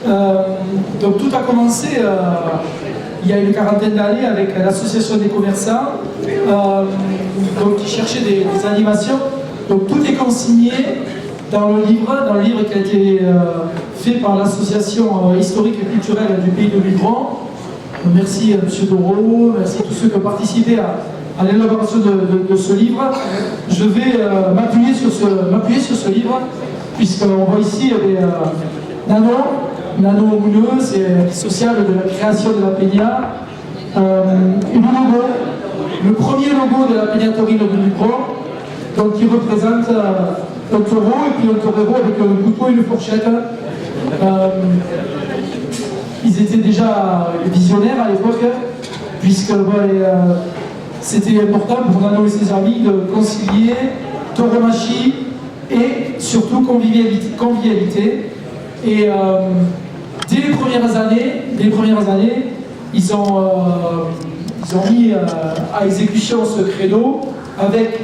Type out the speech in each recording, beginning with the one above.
Donc tout a commencé il y a une quarantaine d'années avec l'association des commerçants donc, qui cherchait des animations. Donc tout est consigné dans le livre qui a été fait par l'association historique et culturelle du pays de Mugron. Merci à M. Doro, merci à tous ceux qui ont participé à l'élaboration de ce livre. Je vais m'appuyer sur ce livre, puisqu'on voit ici Nano Mouneux, c'est social de la création de la Peña. Et le premier logo de la Peña Torino de Mugron, donc qui représente un taureau et puis un torero avec un couteau et une fourchette. Ils étaient déjà visionnaires à l'époque, puisque c'était important pour Nano et ses amis de concilier tauromachie et surtout convivialité. Et dès les premières années, ils ont mis à exécution ce credo avec,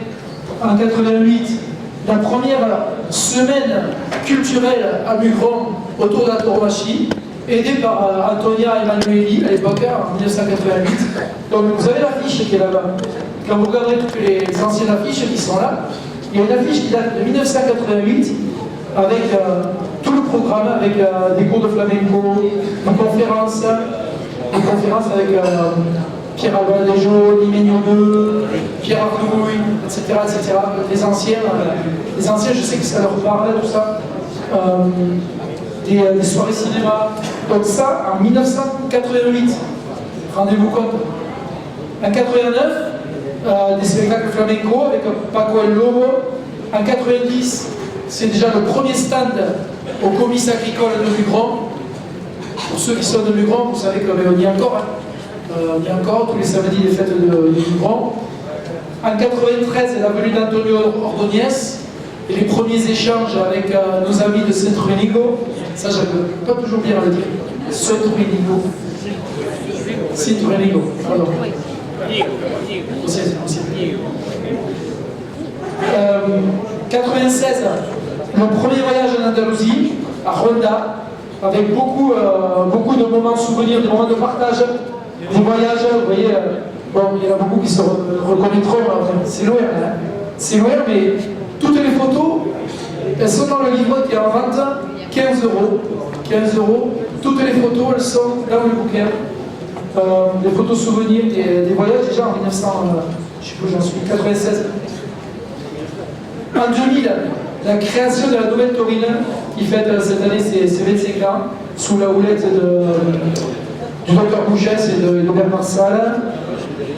en 88, la première semaine culturelle à Mugron autour de la tauromachie, aidée par Antonia Emanueli à l'époque, en 1988. Donc vous avez l'affiche qui est là-bas. Quand vous regarderez toutes les anciennes affiches qui sont là, il y a une affiche qui date de 1988 avec tout le programme, avec des cours de flamenco, des conférences avec Pierre Albaldejo, Liménio II, Pierre Ardouille, etc., etc. Les anciens, je sais que ça leur parle, tout ça. Des soirées cinéma. Donc ça, en 1988, rendez-vous compte. En 89, des spectacles flamenco avec Paco El Lobo. En 90, c'est déjà le premier stand au comice agricole de Mugron. Pour ceux qui sont de Mugron, vous savez qu'on y est encore. On y est encore tous les samedis des fêtes de Mugron. En 93, la venue d'Antonio Ordóñez et les premiers échanges avec nos amis de Centro-Inigo. Ça, je ne peux pas toujours bien le dire. Centro-Inigo. Centro-Inigo, pardon. 96, mon premier voyage en Andalousie, à Ronda, avec beaucoup de moments souvenirs, des moments de partage, des voyages, vous voyez, bon, il y en a beaucoup qui se reconnaîtront, c'est loin, hein. C'est loin, mais toutes les photos, elles sont dans le livre qui est en vente, 15 euros. 15 euros. Toutes les photos, elles sont dans le bouquin. Des photos souvenirs, des voyages déjà en 1900, je sais pas, j'en suis 96. En 2000, la création de la nouvelle Torino, qui fête cette année ses 25 ans, sous la houlette du Dr Bouchès et de Bernard Salle.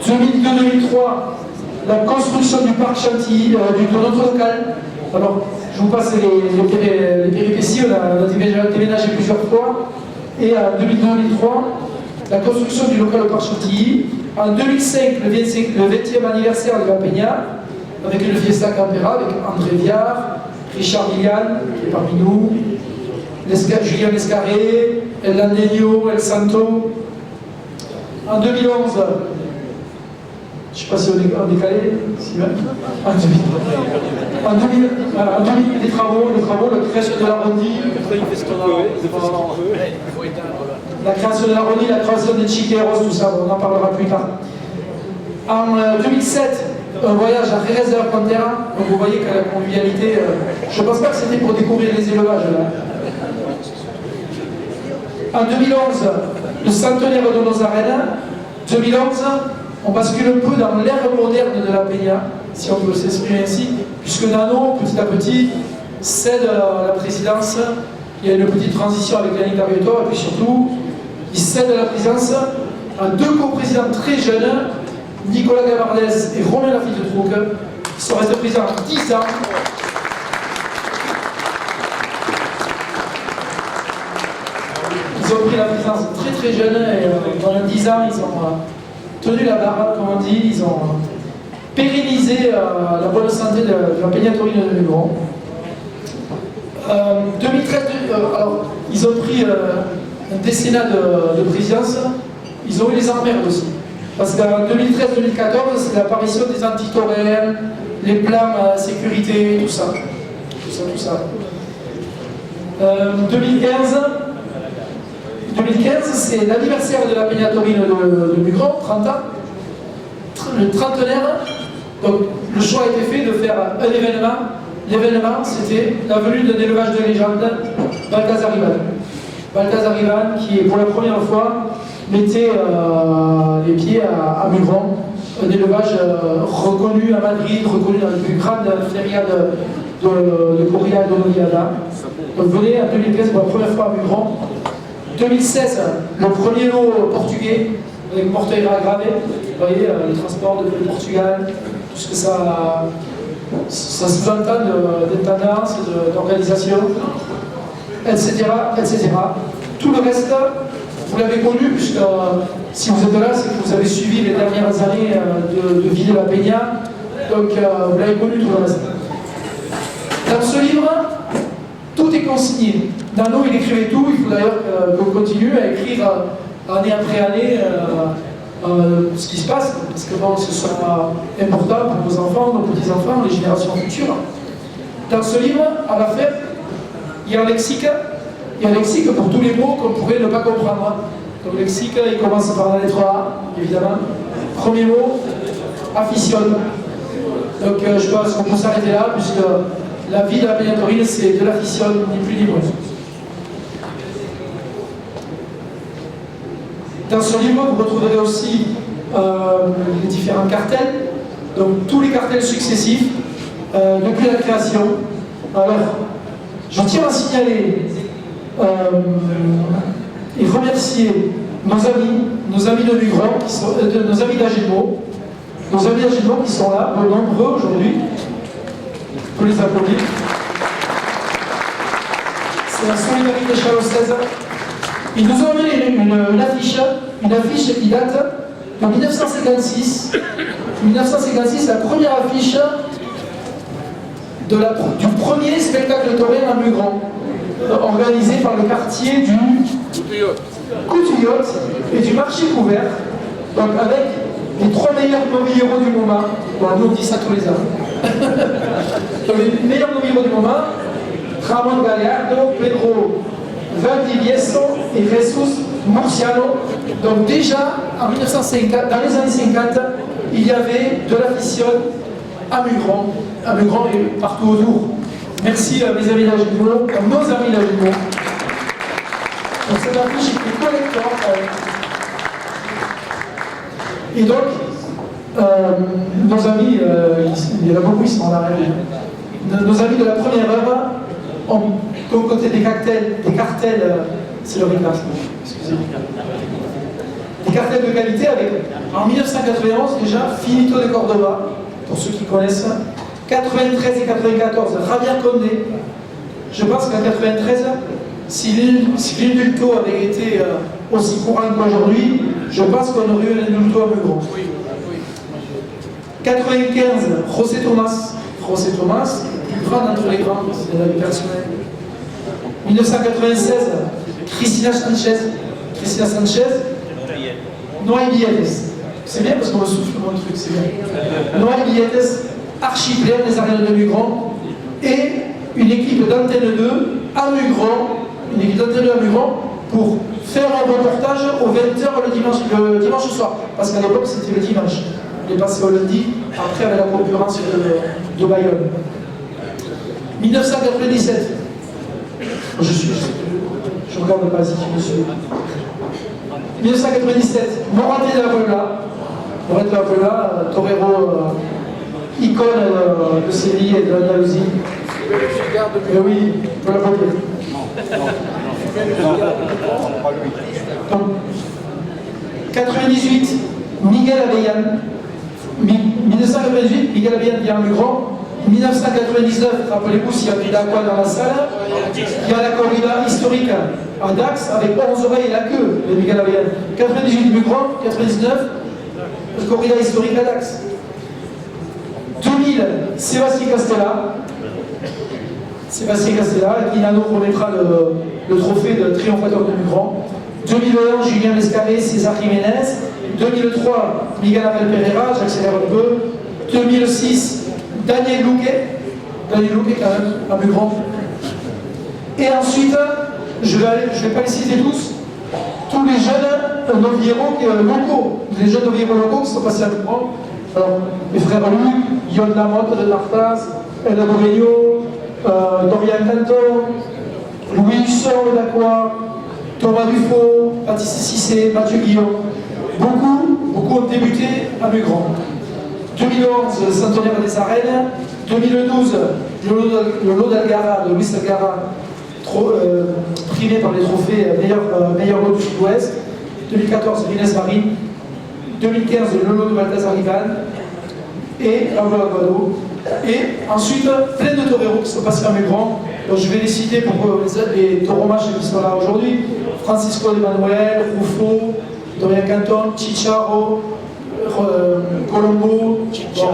2002-2003, la construction du parc Chantilly, de notre local. Alors, je vous passe les péripéties, on a déménagé plusieurs fois. Et en 2002-2003, la construction du local au parc Chantilly. En 2005, le 20e anniversaire de la Peña, avec une fiesta campera, avec André Viard, Richard Millian, qui est parmi nous, Julien Lescarré, El Landeño, El Santo. En 2011, je ne sais pas si on est décalé, si même. En 2000, les travaux, la création de l'arrondi, la création de l'arrondi, la création des chiqueros, tout ça, on en parlera plus tard. En 2007, un voyage à Jerez de la Frontera, donc vous voyez que la convivialité, je ne pense pas que c'était pour découvrir les élevages là. En 2011, le centenaire de nos arènes. 2011, on bascule un peu dans l'ère moderne de la Peña, si on peut s'exprimer ainsi, puisque Nano, petit à petit, cède la présidence. Il y a une petite transition avec Yannick Larriotto, et puis surtout, il cède la présidence à deux coprésidents très jeunes, Nicolas Gavardez et Romain Lafille-de-Trouc, qui sont restés présidents 10 ans. Ils ont pris la présidence très très jeune et pendant 10 ans, ils ont tenu la barre, comme on dit, ils ont pérennisé la bonne santé de la Peña Torino de Mugron. 2013, alors, ils ont pris un décennat de présidence, ils ont eu les emmerdes aussi. Parce qu'en 2013-2014, c'est l'apparition des antitauriens, les plans sécurité, tout ça. 2015, 2015, c'est l'anniversaire de la Peña Taurine de Mugron, 30 ans, le trentenaire. Donc le choix a été fait de faire un événement. L'événement, c'était la venue d'un élevage de légende, Balthazar Ivan. Balthazar Ivan, qui pour la première fois mettait les pieds à Mugron, un élevage reconnu à Madrid, reconnu dans les plus grandes férias de corrida et de noviada. Donc venez en 2015 pour la première fois à Mugron. 2016, le premier lot portugais avec Morteira gravé. Vous voyez, le transport depuis le Portugal, tout ce que ça sous-entend de tendance, d'organisation, etc., etc. Tout le reste, vous l'avez connu, puisque si vous êtes là, c'est que vous avez suivi les dernières années de vie de la Peña, donc vous l'avez connu tout le reste. Dans ce livre, tout est consigné. Nano, il écrivait tout, il faut d'ailleurs qu'on continue à écrire année après année ce qui se passe, parce que bon, ce sera important pour nos enfants, nos petits-enfants, les générations futures. Dans ce livre, à la fin, il y a un lexique pour tous les mots qu'on pourrait ne pas comprendre. Donc le lexique, il commence par la lettre A, évidemment. Premier mot, afición. Donc je pense qu'on peut s'arrêter là, puisque la vie de la Peña Taurine, c'est de l'afición, ni plus ni moins. Dans ce livre, vous retrouverez aussi les différents cartels, donc tous les cartels successifs depuis la création. Alors, je tiens à signaler et remercier nos amis de Mugron, nos amis d'Agenmo, qui sont là, nombreux aujourd'hui. On peut les applaudir. C'est la solidarité chalossaise. Ils nous ont amené une affiche qui date de 1956. 1956, la première affiche du premier spectacle taurin à Mugron, organisé par le quartier du Coutillot et du marché couvert, donc avec les 3 meilleurs novilleros du moment. Bon, nous on dit ça tous les ans. Donc les meilleurs novilleros du moment, Ramon Gallardo, Pedro Valdivieso et Jesus Murciano. Donc déjà, en 1950, dans les années 50, il y avait de l'afición à Mugron et partout autour. Merci à mes amis d'Agenmo, à nos amis d'Agenmo. Donc cette affiche est collector. Et donc, nos amis, il y en a beaucoup, ils sont là. Nos amis de la première heure ont concocté des cartels, c'est le Ricard, excusez-moi. Des cartels de qualité avec, en 1991 déjà, Finito de Cordoba, pour ceux qui connaissent, 93 et 94, Javier Condé. Je pense qu'en 93, si l'indulto avait été aussi courant qu'aujourd'hui, je pense qu'on aurait eu un indulto à Mugron. 95, José Thomas, le plus grand d'entre les grands, c'est la vie personnelle. 1996, Cristina Sanchez, Noé Billetes. C'est bien parce qu'on me souffle mon truc, c'est bien. Noé Billetes, archi-plein des arènes de Mugron, et une équipe d'Antenne 2 à Mugron, pour faire un reportage aux 20h le dimanche soir. Parce qu'à l'époque, c'était le dimanche. Il est passé au lundi, après avec la concurrence de Bayonne. 1997. Je regarde pas si je me suis. 1997, Morante de la Vela, torero, icône de Séville et de l'Andalousie. Mais oui, je peux l'applaudir. Donc, 98, Miguel Aveillan. 1998, Miguel Aveillan vient à Mugron. 1999, rappelez-vous s'il y a pris d'aqua dans la salle, il y a la corrida historique à Dax avec 11 oreilles et la queue de Miguel Aveillan. 98 Mugron, 99, corrida historique à Dax. 2000, Sébastien Castella, à qui Nano remettra le trophée de triomphateur de Mugron. 2001, Julien Lescarré, César Jiménez. 2003, Miguel Angel Pereira, j'accélère un peu. 2006, Daniel Luque quand même, à Mugron. Et ensuite, je vais pas les citer tous, tous les jeunes novieros locaux, les jeunes novieros locaux qui sont passés à Lubron. Alors, mes frères Luc, Yon Lamotte de Tartas, El Amoreño, Dorian Canton, Louis Husson d'Aqua, Thomas Dufaux, Baptiste Cissé, Mathieu Guillaume. Beaucoup ont débuté à Mugron. 2011, Centenaire des Arènes. 2012, le lot d'Algara, de Luis Algara, primé par les trophées meilleur lot du Sud-Ouest. 2014, Inès Marine. 2015, le lot de Balthazar Ivan. Et Pablo Aguado. Et ensuite, plein de toreros qui sont passés à Mugron. Donc je vais les citer pour les tauromaches qui sont là aujourd'hui. Francisco de Manuel, Rufo, Dorian Canton, Chicharo, Colombo, bon,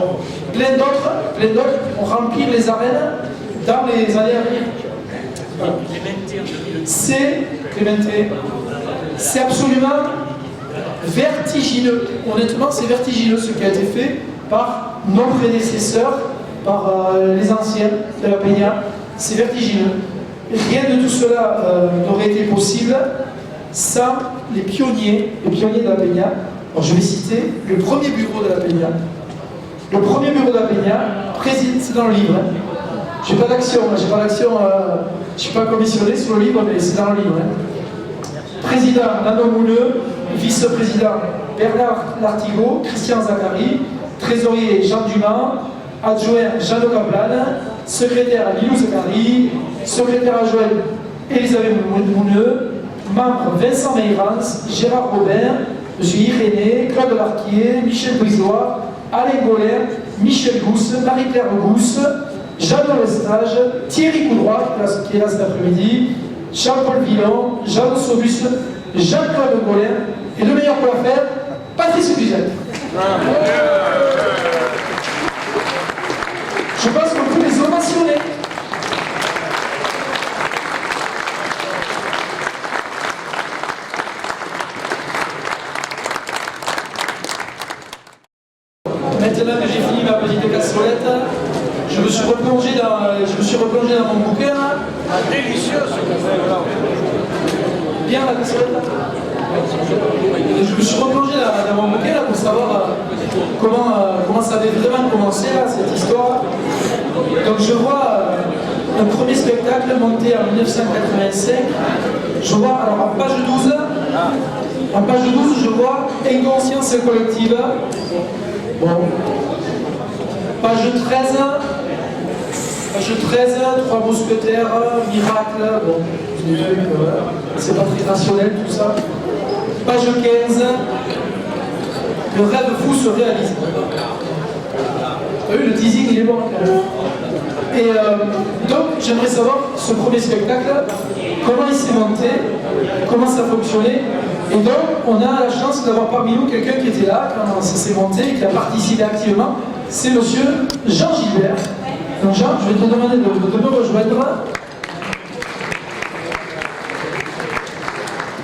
plein d'autres ont rempli les arènes dans les années à venir. C'est absolument vertigineux. Honnêtement, c'est vertigineux ce qui a été fait par nos prédécesseurs, par les anciens de la Peña. C'est vertigineux. Et rien de tout cela n'aurait été possible sans les pionniers de la Peña. Alors, je vais citer le premier bureau de la Peña. Le premier bureau de la Peña, c'est dans le livre. Hein. J'ai pas d'action, je ne suis pas commissionné sur le livre, mais c'est dans le livre. Hein. Président Nano Mouleux, vice-président Bernard Lartigot, Christian Zachary, trésorier Jean Dumas, adjoint Jeannot Caplan, secrétaire Lilou Zachary, secrétaire adjoint Elisabeth Mouneux, membre Vincent Meyrans, Gérard Robert, M. Irénée, Claude Larquier, Michel Brisois, Alain Goller, Michel Gousse, Marie-Claire Gousse, Jean Lestage, Thierry Coudroy, qui est là cet après-midi, Jean-Paul Villon, Jean Sobus, Jean-Claude Goller, et le meilleur pour la faire, Patrice Cluzet. Je pense qu'on peut les ovationner. Maintenant que j'ai fini ma petite cassolette, je me suis replongé dans mon bouquin. Délicieux ce café. Bien la cassolette. Je me suis replongé dans mon bouquin là, pour savoir comment ça avait vraiment commencé là, cette histoire. Donc je vois un premier spectacle monté en 1985. Je vois, alors en page 12, je vois Inconscience collective. Bon. Page 13, Trois mousquetaires, Miracle, bon, c'est pas très rationnel tout ça. Page 15, le rêve fou se réalise. Vous avez vu, le teasing il est bon. Et donc j'aimerais savoir ce premier spectacle, comment il s'est monté, comment ça fonctionnait. Et donc on a la chance d'avoir parmi nous quelqu'un qui était là quand ça s'est monté, qui a participé activement. C'est monsieur Jean Gilbert. Donc Jean, je vais te demander de me rejoindre.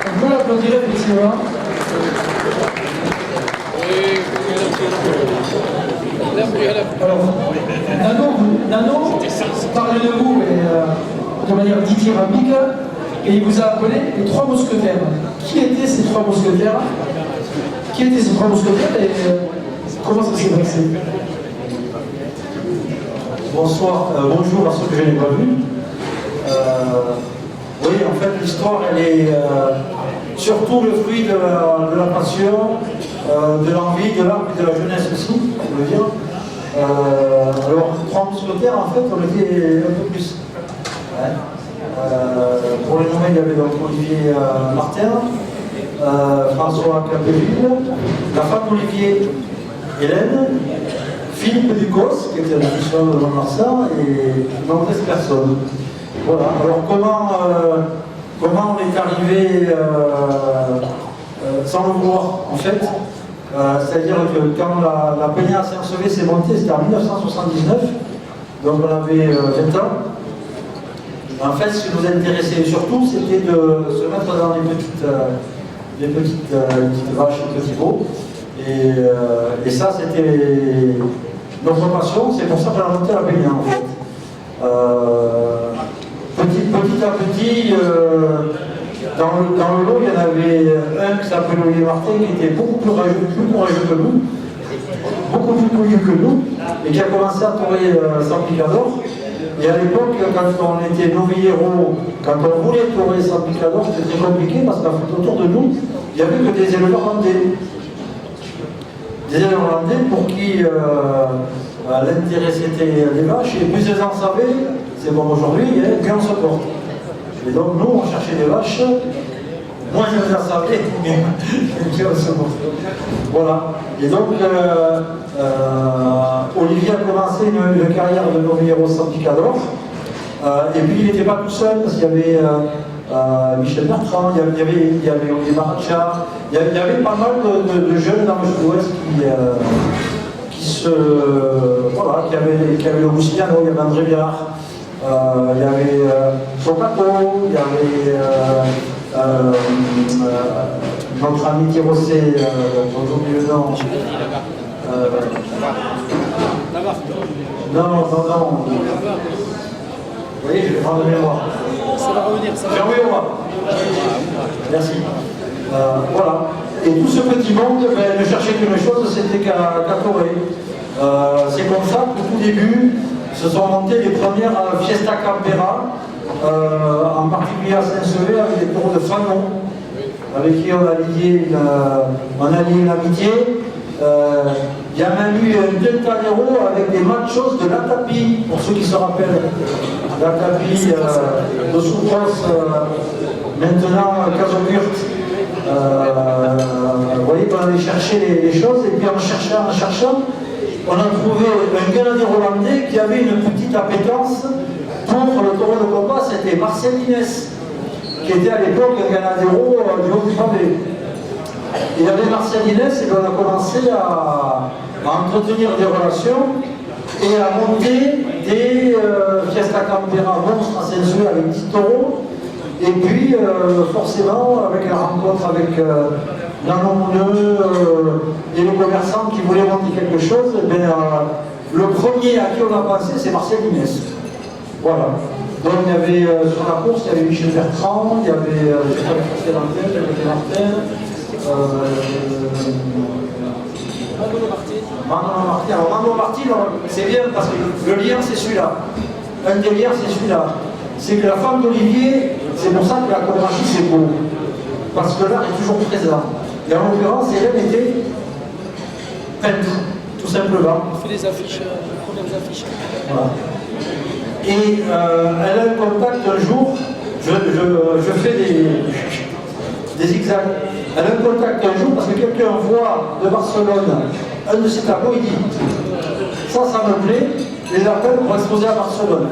On peut l'applaudir effectivement. Alors, Nano parle de vous mais, de manière dithyrambique et il vous a appelé les Trois Mousquetaires. Qui étaient ces Trois Mousquetaires? Et comment ça s'est passé? Bonsoir, bonjour à ceux que je n'ai pas vus. Oui, en fait, l'histoire, elle est surtout le fruit de la passion, de l'envie, de l'art et de la jeunesse aussi, je veux dire. Alors, Trois Mousquetaires, en fait, on était un peu plus. Ouais. Pour les nommer, il y avait donc Olivier Martin, François Capdeville, la femme d'Olivier, Hélène, Philippe Ducos, qui était l'addition de Mont-Marsan, et de nombreuses personnes. Voilà. Alors comment on est arrivé sans le vouloir, en fait. C'est-à-dire que quand la Peña à Saint-Sevé s'est montée, c'était en 1979, donc on avait 20 ans. En fait, ce qui nous intéressait surtout, c'était de se mettre dans les petites vaches, les petits veaux. Et ça, c'était notre passion, c'est pour ça qu'on a monté la Peña, en fait. Petit à petit, Dans le lot, il y en avait un qui s'appelait Olivier Martin, qui était beaucoup plus courageux que nous, beaucoup plus connu que nous, et qui a commencé à torer sans picador. Et à l'époque, quand on était novillero, quand on voulait torer sans picador, c'était très compliqué parce qu'autour de nous, il n'y avait que des éleveurs hollandais. Des éleveurs hollandais pour qui l'intérêt c'était les vaches, et plus les gens savaient, c'est comme aujourd'hui, bien on se porte. Et donc nous, on cherchait des vaches, moins je les savais, mais bien on se porte. Voilà. Et donc, Olivier a commencé une carrière de novillero sans picador, et puis il n'était pas tout seul, parce qu'il y avait Michel Bertrand, il y avait Olivier Maracha, il y avait pas mal de jeunes dans le sud-ouest qui avaient le Roussillano, il y avait André Biard, il y avait Socato, il y avait notre ami Tirosé, dont j'oublie le nom. Non. Vous voyez, je vais prendre de mémoire. Ça va revenir, ça va revenir. Oui, on va. Merci. Voilà. Et tout ce petit monde ne cherchait qu'une chose, c'était qu'à torer. C'est comme ça qu'au tout début se sont montées les premières Fiesta Campera, en particulier à Saint-Sevé, avec des taureaux de Fanon, avec qui on a lié une amitié. Il y a même eu un Deltanero avec des machos de l'Atapi, pour ceux qui se rappellent. L'Atapi de Soukros, maintenant Casogurt. Vous voyez qu'on allait chercher les choses, et puis en cherchant, on a trouvé un Grenadier hollandais qui avait une petite appétence pour le taureau de combat, c'était Marcel Inès, qui était à l'époque un Grenadiero du haut du pavé. Il y avait Marcel Inès, et on a commencé à entretenir des relations et à monter des Fiesta Campera monstres à Saint-Sevé avec 10 taureaux. Et puis, forcément, avec la rencontre avec Nanon Mouneux et les commerçants qui voulaient monter quelque chose, le premier à qui on a pensé, c'est Marcel Inès. Voilà. Donc, il y avait sur la course, il y avait Michel Bertrand, il y avait Martin, Manon Martin. Alors, Manon Martin, c'est bien parce que le lien, c'est celui-là. Un des liens, c'est celui-là. C'est que la femme d'Olivier, c'est pour ça que la chorégraphie c'est beau. Parce que l'art est toujours présent. Et en l'occurrence, Hélène était peintre, tout simplement. On fait les affiches, les premières affiches. Voilà. Et elle a un contact un jour, je fais des zigzags. Elle a un contact un jour parce que quelqu'un voit de Barcelone un de ses tableaux, il dit ça me plaît, les appelle pour exposer à Barcelone.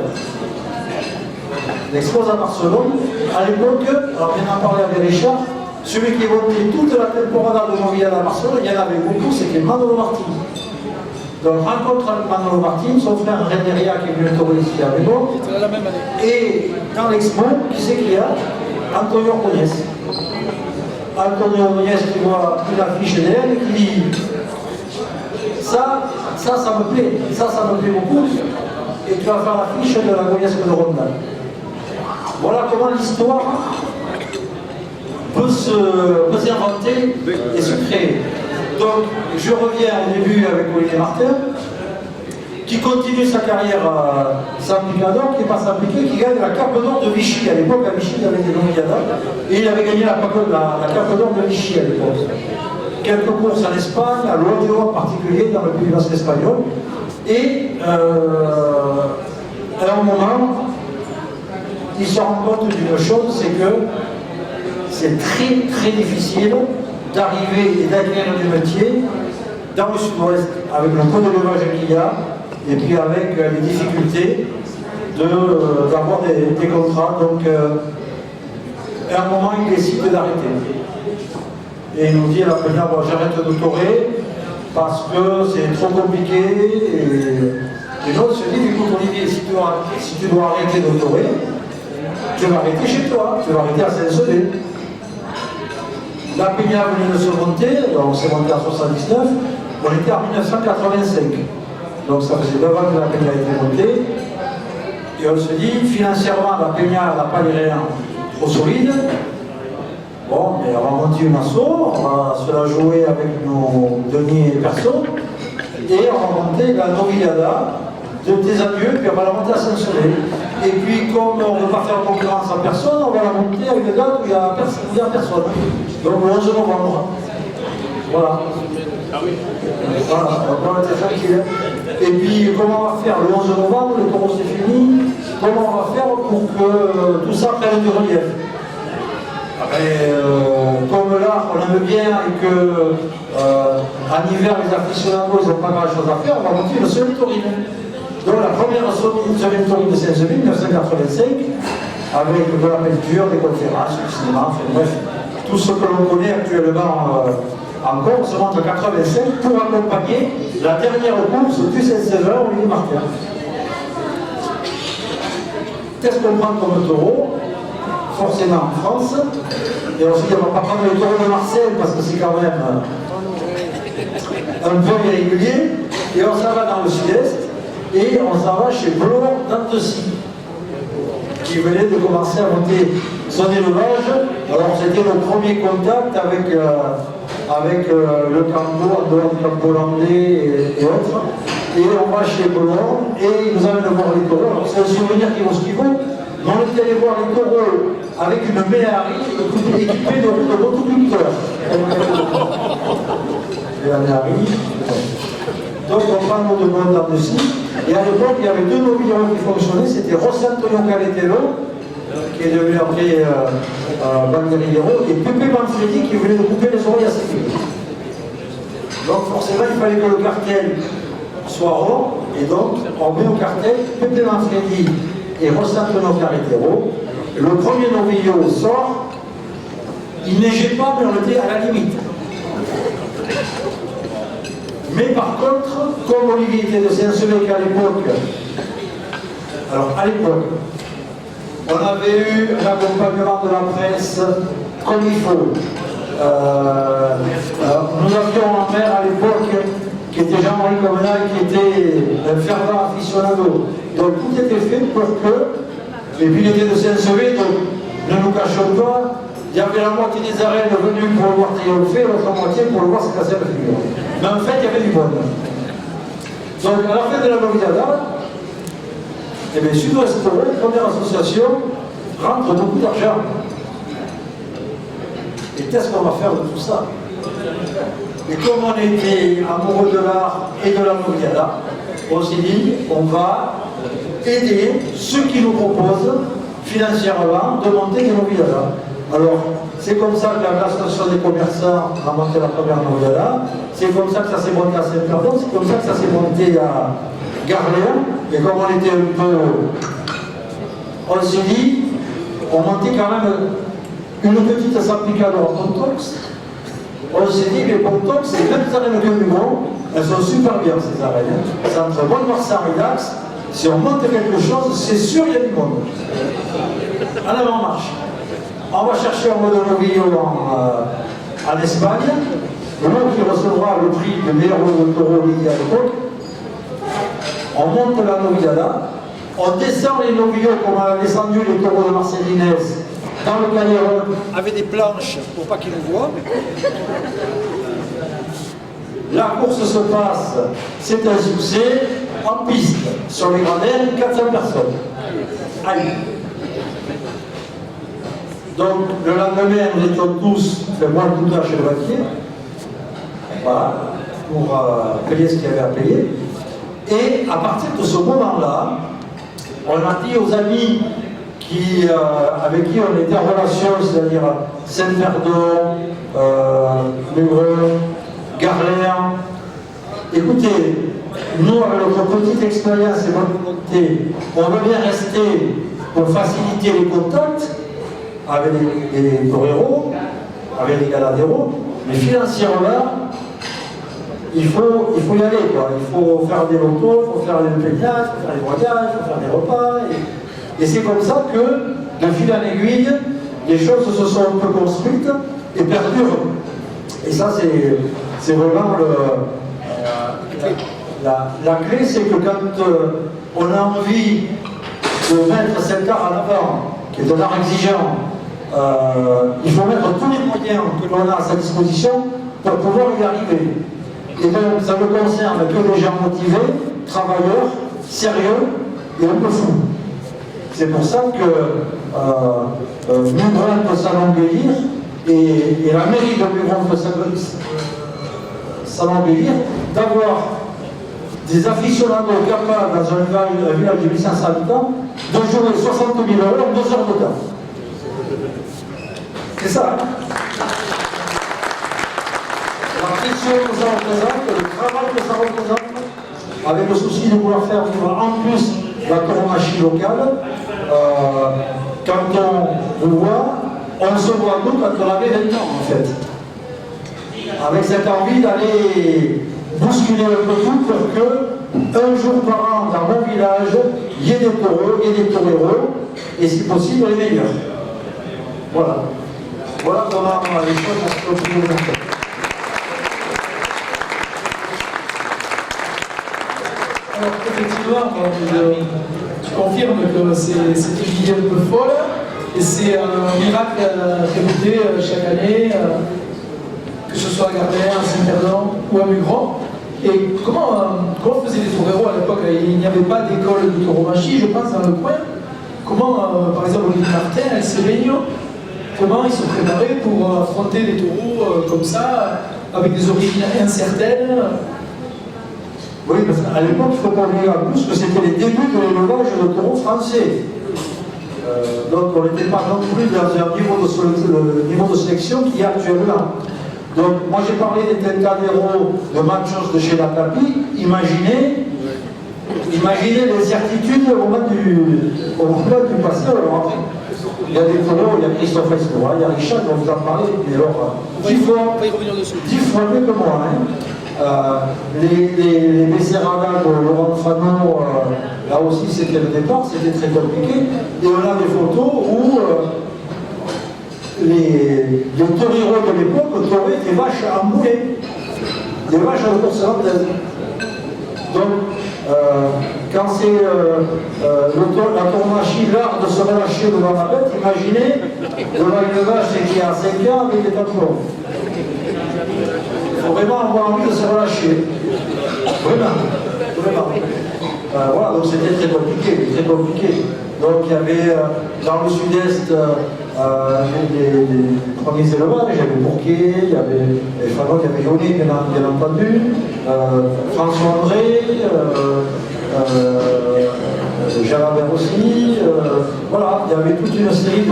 L'expose à Barcelone, à l'époque, alors bien en parler avec Richard, celui qui évoquait toute la temporada de Montréal à Barcelone, il y en avait beaucoup, c'était Manolo Martin. Donc rencontre avec Manolo Martin, son frère Renéria qui est venu tourner ici à l'époque. C'était la même année. Et dans l'expo, qui c'est qu'il y a Antonio Ordonez. Antonio Ordonez qui voit une affiche d'elle et qui dit ça me plaît, ça me plaît beaucoup, et tu vas faire l'affiche de la Goyesque de Ronda. Voilà comment l'histoire peut s'inventer et se créer. Donc, je reviens au début avec Olivier Martin, qui continue sa carrière sans picador, qui n'est pas s'appliquer, qui gagne la Cape d'Or de Vichy. À l'époque, à Vichy, il y avait des nominadas, et il avait gagné la Cape d'Or de Vichy à l'époque. Quelques courses en Espagne, à l'Odio en particulier, dans le Pays basque espagnol. Et à un moment, il se rend compte d'une chose, c'est que c'est très très difficile d'arriver et d'acquérir du métier dans le sud-ouest, avec le peu d'élevage qu'il y a, et puis avec les difficultés d'avoir des contrats. Donc, à un moment, il décide d'arrêter. Et il nous dit à la première, bon, j'arrête de torer parce que c'est trop compliqué. Et l'autre se dit, écoute Olivier, si tu dois arrêter de torer, tu vas arrêter chez toi, tu vas arrêter à Saint-Sevé. La Peña venait de se monter, on s'est monté en 79, on était en 1985. Donc ça faisait 9 ans que la Peña a été montée. Et on se dit, financièrement, la Peña n'a pas les reins trop solides. Bon, mais on va monter une asso, on va se la jouer avec nos deniers perso, et on va monter la Noviada de tes adieux, puis on va la monter à Saint-Soleil. Et puis, comme on ne veut pas faire concurrence à personne, on va la monter à une date où il n'y a personne. Donc le 11 novembre. Voilà. Voilà, on va être tranquille. Et puis, comment on va faire le 11 novembre, le taureau c'est fini, comment on va faire pour que tout ça prenne du relief? Comme là, on aime bien et que en hiver, les aficionados n'ont pas grand chose à faire, on va monter une semaine taurine. Donc la première semaine taurine de Saint-Sevé, 1985, avec de la peinture, des conférences, du cinéma, enfin bref, tout ce que l'on connaît actuellement encore, on se monte en 85 pour accompagner la dernière course du Saint-Sever au Mini Martin. Qu'est-ce qu'on prend comme taureau? Forcément en France, et on se dit on ne va pas prendre le taureau de Marseille parce que c'est quand même un peu irrégulier, et on s'en va dans le sud-est, et on s'en va chez Blore d'Antecy, qui venait de commencer à monter son élevage. Alors c'était le premier contact avec le campo, en dehors du campo landais et autres, et on va chez Blore, et il nous amène voir les taureaux. Alors c'est un souvenir qui vaut ce qu'il vaut. On est allé voir les taureaux avec une Méhari équipée de rotoculteurs. Et la Méhari. Donc on prend nos deux mondes là-dessus. Et à l'époque, il y avait deux novillons qui fonctionnaient. C'était José Antonio Caletero, qui est devenu après Banderillero, et Pepe Manfredi qui venait de couper les oreilles à ses filles. Donc forcément, il fallait que le cartel soit rond. Et donc, on met au cartel Pepe Manfredi et José Antonio Caletero. Le premier novillo sort, il neigeait pas, mais on était à la limite. Mais par contre, comme Olivier était de Saint-Sevé qu'à l'époque, alors à l'époque, on avait eu l'accompagnement de la presse comme il faut. Nous avions en mer à l'époque qui était Jean-Marie Comenal, qui était un fervent aficionado. Donc tout était fait pour que, et puis il était de Saint-Sevé, donc ne nous cachons pas, il y avait la moitié des arènes venues pour le voir triompher, l'autre moitié pour le voir se casser la figure. Mais en fait, il y avait du bon. Donc à la fin de la Noviada, eh bien, Sud-Ouest Taureau, première association, rentre beaucoup d'argent. Et qu'est-ce qu'on va faire de tout ça? Et comme on était amoureux de l'art et de la Noviada, on s'est dit, on va aider ceux qui nous proposent financièrement de monter des Noviadas. Alors, c'est comme ça que l'association des commerçants a monté la première Noviada, c'est comme ça que ça s'est monté à Saint-Perdon, c'est comme ça que ça s'est monté à Garléon, et comme on était un peu... On s'est dit, on montait quand même une petite Sampicador à Pontox. On s'est dit, les Pontox, c'est les mêmes arènes que Lugon, elles sont super bien ces arènes. C'est entre Mont-Marsan et Dax. Si on monte quelque chose, c'est sûr qu'il y a du monde. En avant-marche. On va chercher un modèle novillo en Espagne. Le monde qui recevra le prix de meilleur taureau lié à l'époque. On monte la Noviada. On descend les novillos comme on a descendu les taureaux de Marcellinez dans le Cailleron avec des planches pour pas qu'ils nous voient. La course se passe, c'est un succès, en piste, sur les gradins, 400 personnes. Aïe. Donc le lendemain, nous étions tous, moi tout à chez le banquier, voilà, pour payer ce qu'il y avait à payer. Et à partir de ce moment-là, on a dit aux amis avec qui on était en relation, c'est-à-dire Saint-Perdon, Mugreux, Garléen, écoutez, nous avec notre petite expérience et bonne volonté, on veut bien rester pour faciliter les contacts avec les toreros, avec les galaderos, mais financièrement, il faut y aller, quoi. Il faut faire des lotos, il faut faire des peignades, il faut faire des voyages, il faut faire des repas. Et c'est comme ça que, de fil en aiguille, les choses se sont un peu construites et perdurent. Et ça, c'est vraiment la clé, c'est que quand on a envie de mettre cet art en avant, qui est un art exigeant, il faut mettre tous les moyens que l'on a à sa disposition pour pouvoir y arriver. Et donc, ça ne concerne que les gens motivés, travailleurs, sérieux et un peu fous. C'est pour ça que Mugron peut s'enorgueillir et la mairie de Mugron peut s'enorgueillir d'avoir des aficionados capables dans un village de 1500 habitants de jouer 60 000 € en 2 heures de temps. C'est ça, hein? La pression que ça représente, le travail que ça représente, avec le souci de vouloir faire vivre en plus la tauromachie locale, quand on le voit, on se voit nous quand on avait 20 ans en fait. Avec cette envie d'aller bousculer un peu tout pour que un jour par an dans mon village, il y ait des taureaux, il y ait des toreros, et si possible les meilleurs. Voilà. Voilà comment les choses vont se continuer. Alors effectivement, tu confirmes que c'est une idée un peu folle et c'est un miracle répété chaque année, que ce soit à Gardien, à Saint-Perdon ou à Mugron. Et comment faisaient les toreros à l'époque? Il n'y avait pas d'école de tauromachie, je pense, dans le coin. Comment, par exemple, Olivier Martin, El Sebeño, comment ils se préparaient pour affronter des taureaux comme ça, avec des origines incertaines? Oui, parce qu'à l'époque, il faut pas oublier en plus que c'était les débuts de l'élevage de taureaux français. Donc on n'était pas non plus dans un niveau de sélection qu'il y a actuellement. Donc moi j'ai parlé des Tentaderos de machos de chez la Tapi. Imaginez l'incertitude au moment du passé. Alors, il y a des taureaux, il y a Christophe Escoura, il y a Richard, on vous en parler, mais alors 10 fois mieux que moi. Hein. Les Becerradas de Laurent Fano, là aussi c'était le départ, c'était très compliqué. Et on a des photos où les toreros de l'époque touraient des vaches emboulées, des vaches à la course landaise. Donc, quand c'est la tauromachie, l'art de se relâcher devant la bête, imaginez devant une vache qui est à 5 ans avec des tampons. Il faut vraiment avoir envie de se relâcher. Vraiment. Voilà, donc c'était très compliqué. Donc il y avait dans le sud-est les premiers élevages, il y avait Bourquet, il y avait Fanon, il y avait Jaunet, bien entendu, François André, Jalabert aussi, voilà, il y avait toute une série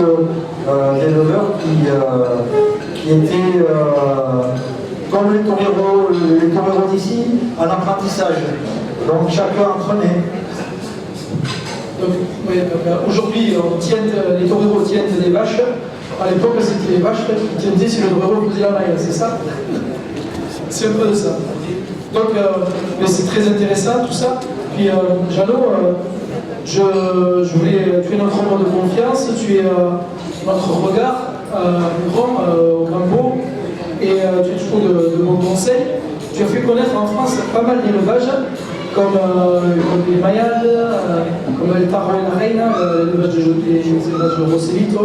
d'éleveurs qui étaient comme les toreros d'ici, en apprentissage. Donc chacun apprenait. Donc, oui, aujourd'hui, les toreros tiennent des vaches. À l'époque, c'était les vaches qui tiennaient si le torero faisait la maille, c'est ça? C'est un peu de ça. Donc, mais c'est très intéressant tout ça. Puis, Jeannot, tu es notre homme de confiance, tu es notre regard, au Grand-Beau, et tu es toujours de bons conseils. Tu as fait connaître en France pas mal d'élevages, comme les Mayades, comme el Taro et la Reina, l'élevage de Roselito.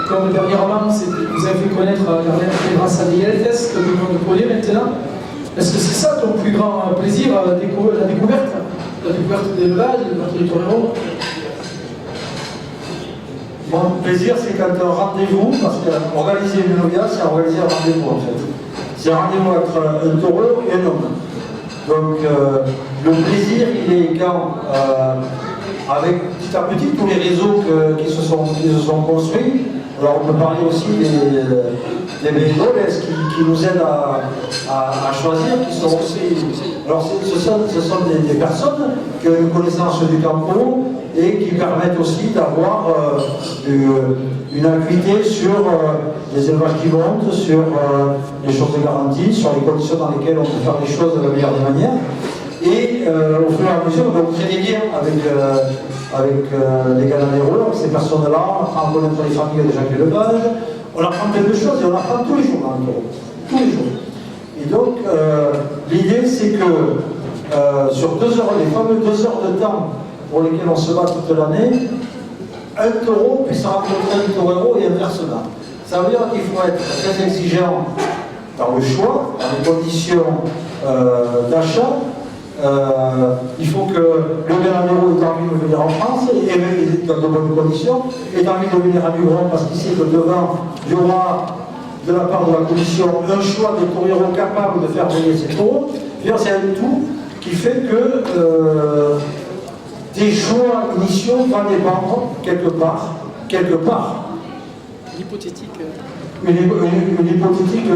Comme dernièrement, vous avez fait connaître la race de Yeltes, que tout le monde connaît maintenant. Est-ce que c'est ça ton plus grand plaisir, la découverte de l'élevage, du toreros? Mon plaisir, c'est quand un rendez-vous, parce qu'organiser une novia, c'est organiser un rendez-vous en fait. C'est un rendez-vous entre un taureau et un homme. Donc le plaisir, il est quand, avec petit à petit tous les réseaux qui se sont construits. Alors on peut parler aussi des bénévoles qui nous aident à choisir, qui sont aussi. Alors ce sont des personnes qui ont une connaissance du campo et qui permettent aussi d'avoir une acuité sur les élevages qui montent, sur les choses de garantie, sur les conditions dans lesquelles on peut faire les choses de la meilleure des manières. Et au fur et à mesure, on crée des liens avec les ganaderos, avec ces personnes-là, on apprend à connaître les familles des gens qui élevage, on apprend plein de choses et on apprend tous les jours dans le taureau. Tous les jours. Et donc, l'idée c'est que sur 2 heures, les fameux 2 heures de temps pour lesquelles on se bat toute l'année, un taureau puisse rencontrer un torero et inversement. Ça veut dire qu'il faut être très exigeant dans le choix, dans les conditions d'achat. Il faut que le Bernardero ait envie de venir en France et dans de bonnes conditions, ait envie de venir à Mugron parce qu'il sait que devant, il y aura de la part de la commission un choix de toreros capable de faire venir ces taureaux. C'est un tout qui fait que des choix initiaux vont dépendre quelque part. Hypothétique. Une hypothétique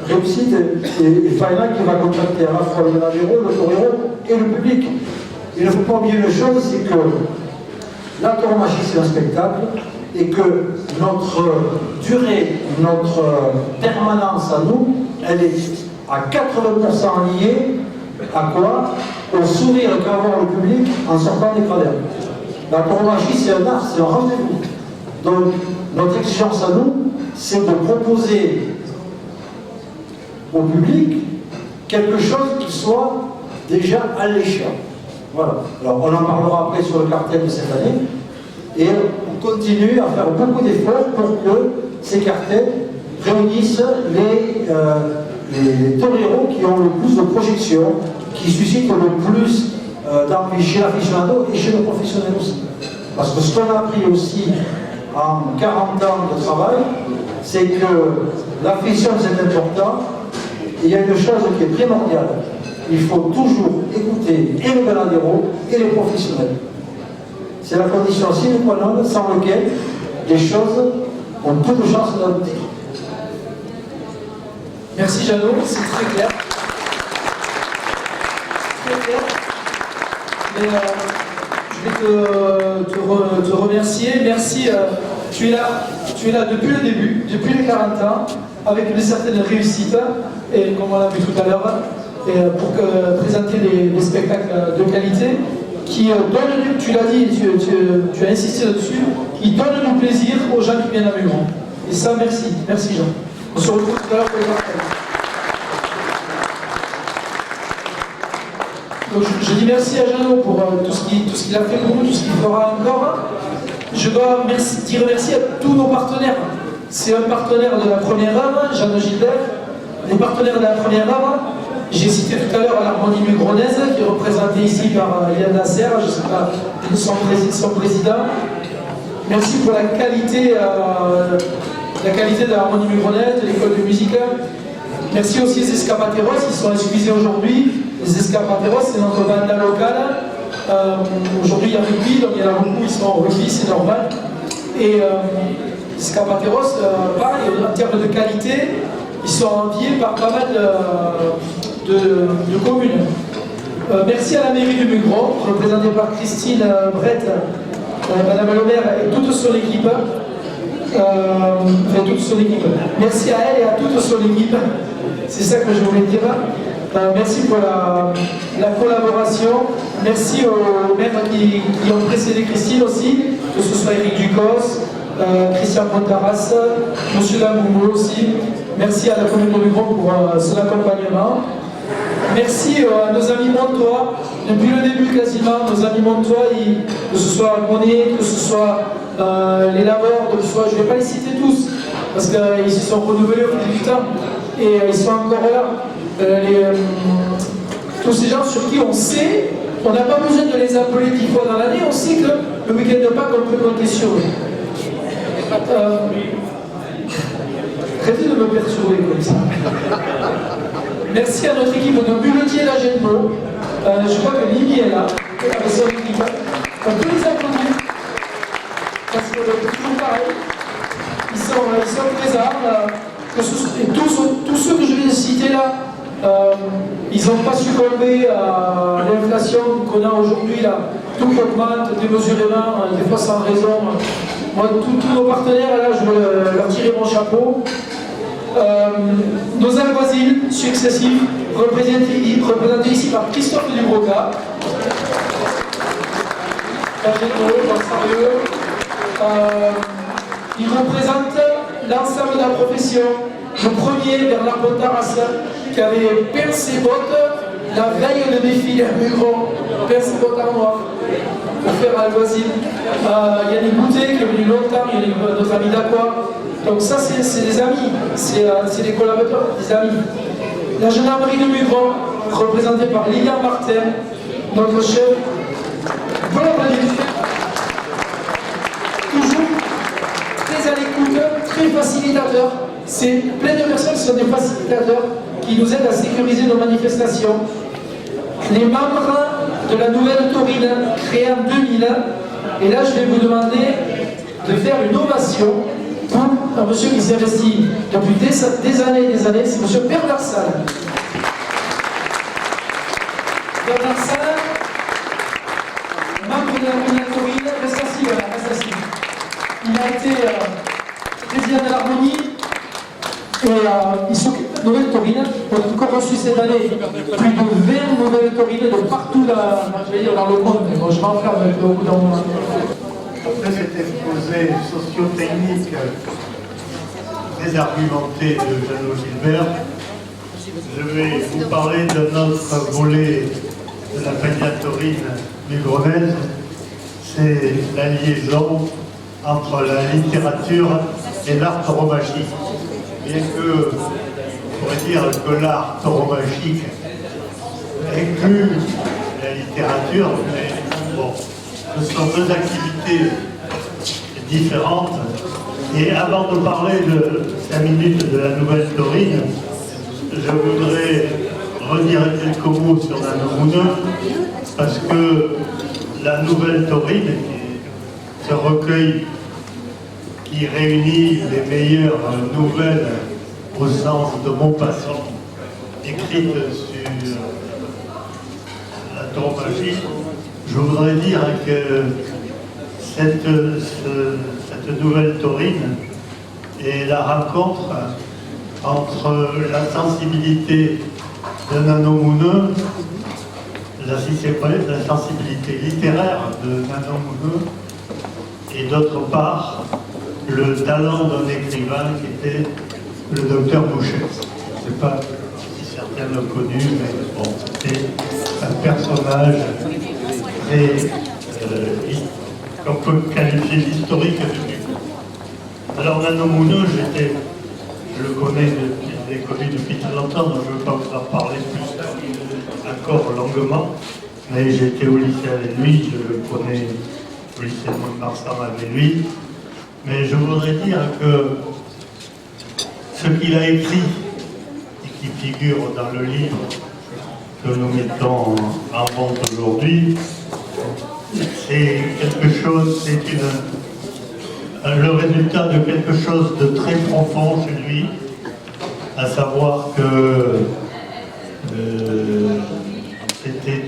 réussite et Faina qui va contacter à la fois le Bernardero, le torero et le public. Il ne faut pas oublier une chose, c'est que la tauromachie c'est un spectacle et que notre durée, notre permanence à nous, elle est à 80% liée à quoi? Au sourire qu'a avoir le public en sortant des cradins. La tauromachie c'est un art, c'est un rendez-vous. Donc notre exigence à nous, c'est de proposer au public quelque chose qui soit déjà alléchant. Voilà. Alors on en parlera après sur le cartel de cette année et on continue à faire beaucoup d'efforts pour que ces cartels réunissent les toreros qui ont le plus de projection, qui suscitent le plus d'envie chez l'aficionado et chez le professionnel aussi. Parce que ce qu'on a appris aussi en 40 ans de travail, c'est que l'affection c'est important. Et il y a une chose qui est primordiale, il faut toujours écouter et le Bernardero et les professionnels. C'est la condition sine qua non sans laquelle les choses ont peu de chances d'aboutir. Merci Jeannot, c'est très clair. Très clair. Mais, je vais te remercier. Merci. Tu es là depuis le début, depuis les 40 ans, avec une certaine réussite, et comme on l'a vu tout à l'heure, pour présenter des spectacles de qualité qui donnent, tu l'as dit, tu as insisté là-dessus, qui donnent du plaisir aux gens qui viennent à Mugron. Et ça, merci. Merci Jean. On se retrouve tout à l'heure pour les cartels. Donc je dis merci à Jeannot pour tout ce qu'il a fait pour nous, tout ce qu'il fera encore. Je dois dire merci à tous nos partenaires. C'est un partenaire de la première heure, Jeannot Gilbert. Les partenaires de la première heure, j'ai cité tout à l'heure l'harmonie mugronnaise, qui est représentée ici par Yann Nasser, je ne sais pas, son président. Merci pour la qualité de l'harmonie mugronnaise, de l'école de musique. Merci aussi aux Escapateros, ils sont excusés aujourd'hui. Les Escapateros, c'est notre bande locale. Aujourd'hui, il y a rugby, donc il y en a beaucoup, ils sont en rugby, c'est normal. Et les Escapateros, pareil, en termes de qualité, ils sont enviés par pas mal de communes. Merci à la mairie de Mugron, représentée par Christine Brett, Madame le maire et toute son équipe. Merci à elle et à toute son équipe. C'est ça que je voulais dire. Merci pour la collaboration. Merci aux maires qui ont précédé Christine aussi, que ce soit Eric Ducos, Christian Pontaras, M. Lamoumou aussi. Merci à la commune de Mugron pour son accompagnement. Merci à nos amis montois, depuis le début quasiment, nos amis montois, que ce soit Monet, que ce soit les laveurs, que ce soit, je ne vais pas les citer tous, parce qu'ils se sont renouvelés au fil du temps, et ils sont encore là. Tous ces gens sur qui on sait, on n'a pas besoin de les appeler 10 fois dans l'année, on sait que le week-end de Pâques, on peut compter sur eux. Arrêtez de me perturber comme ça. Merci à notre équipe de muletiers d'Agenmo. Je crois que Lily est là, avec son équipe. On peut les applaudir. Parce que c'est toujours pareil. Ils sont présents. Et tous ceux que je viens de citer là, ils n'ont pas succombé à l'inflation qu'on a aujourd'hui là. Tout qui augmente démesurément, des fois sans raison. Moi, tous nos partenaires là, je veux leur tirer mon chapeau. Nos alguazils successifs, représentés ici par Christophe Dubroca. Il représente l'ensemble de la profession. Le premier, Bernard Pontaras, qui avait peint ses bottes la veille de défilé à Mugron, peint ses bottes en noir. pour faire un loisir. Yannick Boutet qui est venu longtemps, Yannick, notre ami d'Aqua. Donc ça, c'est des amis, c'est des collaborateurs, des amis. La gendarmerie de Mugron, représentée par Lilian Martin, notre chef. Voilà, toujours très à l'écoute, très facilitateur. C'est plein de personnes qui sont des facilitateurs qui nous aident à sécuriser nos manifestations. Les membres de la nouvelle taurine créée en 2000, et là je vais vous demander de faire une ovation pour un monsieur qui s'est investi depuis des années et des années, c'est monsieur Bernard Salle. Bernard Salle, membre de la nouvelle taurine, reste assis, voilà, reste assis. Il a été président de l'Harmonie. Et il s'occupe de nouvelles taurines. On a encore reçu cette année plus de 20 nouvelles taurines de partout dans le monde. Bon, je m'enflamme au bout d'un moment. Après cet exposé socio-technique très argumenté de Jeannot Gilbert, je vais vous parler de notre volet de la Peña Taurine mugronnaise. C'est la liaison entre la littérature et l'art tauromachique. Bien que, on pourrait dire que l'art tauromachique inclut la littérature, mais bon, ce sont deux activités différentes. Et avant de parler de 5 minutes de la nouvelle taurine, je voudrais redire quelques mots sur la Nanomouno, parce que la nouvelle taurine, ce recueil qui réunit les meilleures nouvelles au sens de Maupassant, écrites sur la tauromagie. Je voudrais dire que cette nouvelle taurine est la rencontre entre la sensibilité de Nanomouno, la sensibilité littéraire de Nanomouno, et d'autre part, le talent d'un écrivain qui était le docteur Boucher. Je ne sais pas si certains l'ont connu, mais bon, c'était un personnage très, qu'on peut qualifier d'historique du Mugron. Alors Nanomouno, je le connais, je l'ai connu depuis très longtemps, donc je ne veux pas vous en parler plus encore longuement, mais j'étais au lycée avec lui, je le connais au lycée de Mont-de-Marsan avec lui. Mais je voudrais dire que ce qu'il a écrit et qui figure dans le livre que nous mettons en vente aujourd'hui, c'est quelque chose, c'est le résultat de quelque chose de très profond chez lui, à savoir que c'était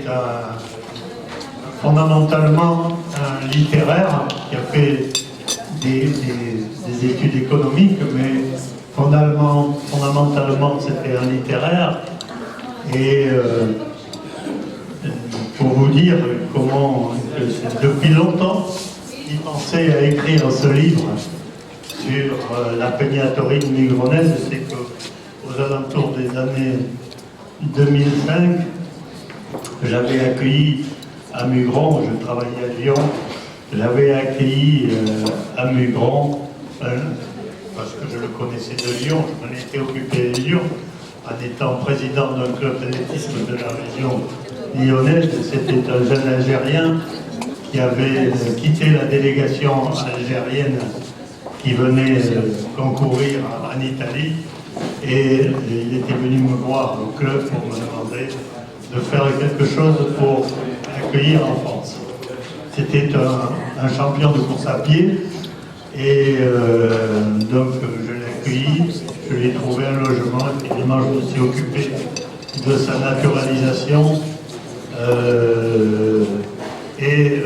fondamentalement un littéraire qui a fait des études économiques, mais fondamentalement c'était un littéraire. Et pour vous dire comment, depuis longtemps, il pensait à écrire ce livre sur la Peña Taurine mugronnaise, c'est qu'aux alentours des années 2005, j'avais accueilli à Mugron, je travaillais à Lyon, j'avais accueilli à Mugron, parce que je le connaissais de Lyon, je m'en étais occupé de Lyon, en étant président d'un club d'athlétisme de la région lyonnaise. C'était un jeune Algérien qui avait quitté la délégation algérienne qui venait concourir en Italie, et il était venu me voir au club pour me demander de faire quelque chose pour accueillir en France. C'était un champion de course à pied, et donc je l'ai accueilli, je lui ai trouvé un logement, et finalement je me suis occupé de sa naturalisation, et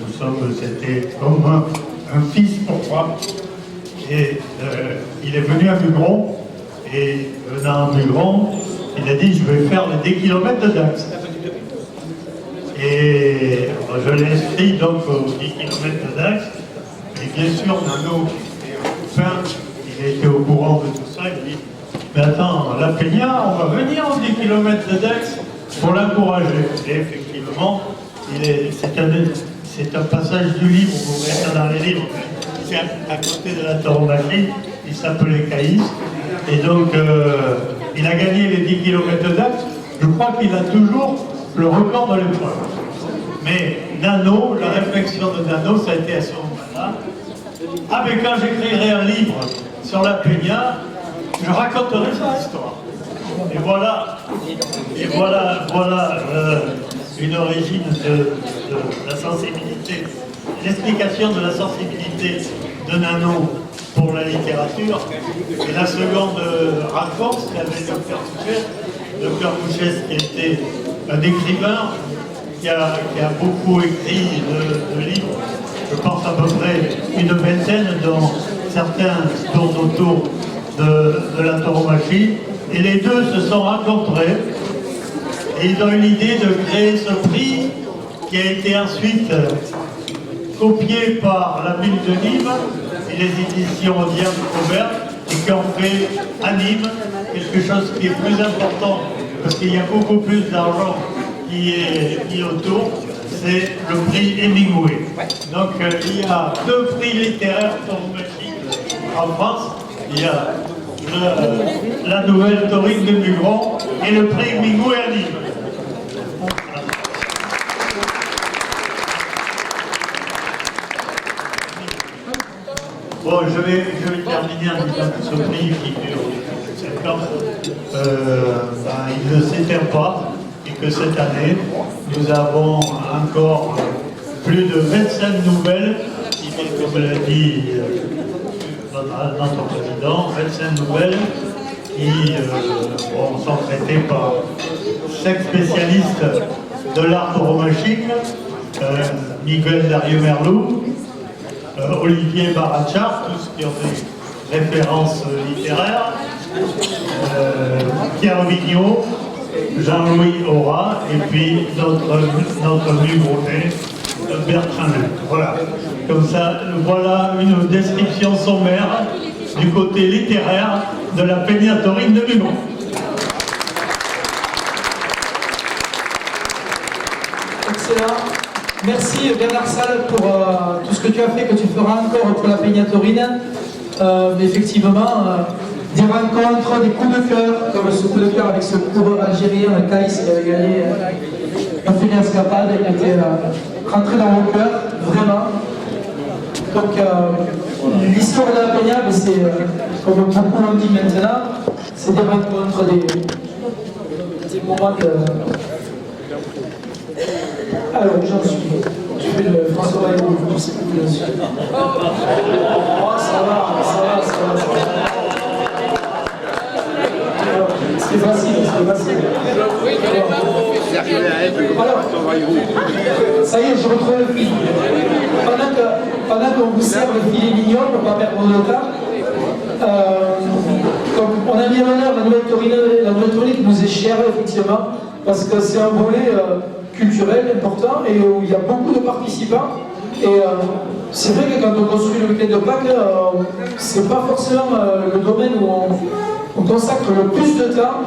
tout ça, c'était comme un fils pour moi. Et il est venu à Mugron, et venant à Mugron, il a dit: je vais faire les 10 km de Dax. Et je l'ai inscrit donc aux 10 km de Dax. Et bien sûr, Nano, qui était au fin, il était au courant de tout ça. Il dit: mais attends, la Peña, on va venir aux 10 km de Dax pour l'encourager. Et effectivement, c'est un passage du livre, vous verrez ça dans les livres, c'est à côté de la tauromachie, il s'appelait Caïs, et donc il a gagné les 10 km d'acte, je crois qu'il a toujours le record de l'épreuve. Mais Nano, la réflexion de Nano, ça a été à ce moment-là, ah mais quand j'écrirai un livre sur la Peña, je raconterai cette histoire. Et voilà une origine de la sensibilité, l'explication de la sensibilité de Nano pour la littérature. Et la seconde rencontre, c'est avec le Dr Bouchès, qui était un écrivain qui a beaucoup écrit de livres, je pense à peu près une vingtaine, dont certains tournent autour de la tauromachie. Et les deux se sont rencontrés et ils ont eu l'idée de créer ce prix qui a été ensuite copié par la ville de Nîmes et les éditions Diane Robert et qui ont fait à Nîmes quelque chose qui est plus important parce qu'il y a beaucoup plus d'argent qui est mis autour, c'est le prix Hemingway. Donc il y a 2 prix littéraires tauromachie en France. Il y a la nouvelle taurine de Mugron et le prix Hemingway à Nîmes. Bon, je vais terminer en disant que ce prix qui dure 5 ans, il ne s'éteint pas et que cette année, nous avons encore plus de 25 nouvelles, comme l'a dit notre président, 25 nouvelles qui sont traitées par 5 spécialistes de l'art tauromachique, Miguel Dario Merlou, Olivier Barachar, tous qui ont des références littéraires, Pierre Vignot, Jean-Louis Aura, et puis notre Mugronnet, Bertrand Luc. Voilà. Comme ça, voilà une description sommaire du côté littéraire de la Peña Taurine de Mugron. Excellent. Merci Bernard Salle pour tout ce que tu as fait, que tu feras encore pour la Peña Taurine. Effectivement, des rencontres, des coups de cœur, comme ce coup de cœur avec ce coureur algérien, Caïs, qui avait gagné un Phileas Escapade, qui était rentré dans mon cœur, vraiment. Donc, l'histoire de la Peña, c'est, comme beaucoup l'ont dit maintenant, c'est des rencontres, des moments de... Alors, j'en suis. Tu fais le François Bayrou, je sais plus bien sûr. Oh, ça va. C'est facile. Alors, ça y est, je retrouve le fil. Pendant qu'on vous sert le filet mignon, pour ne pas perdre le temps, donc on a mis à l'honneur la nouvelle taurine qui nous est chère, effectivement, parce que c'est un volet culturel important et où il y a beaucoup de participants. Et c'est vrai que quand on construit le week-end de Pâques, c'est pas forcément le domaine où on consacre le plus de temps,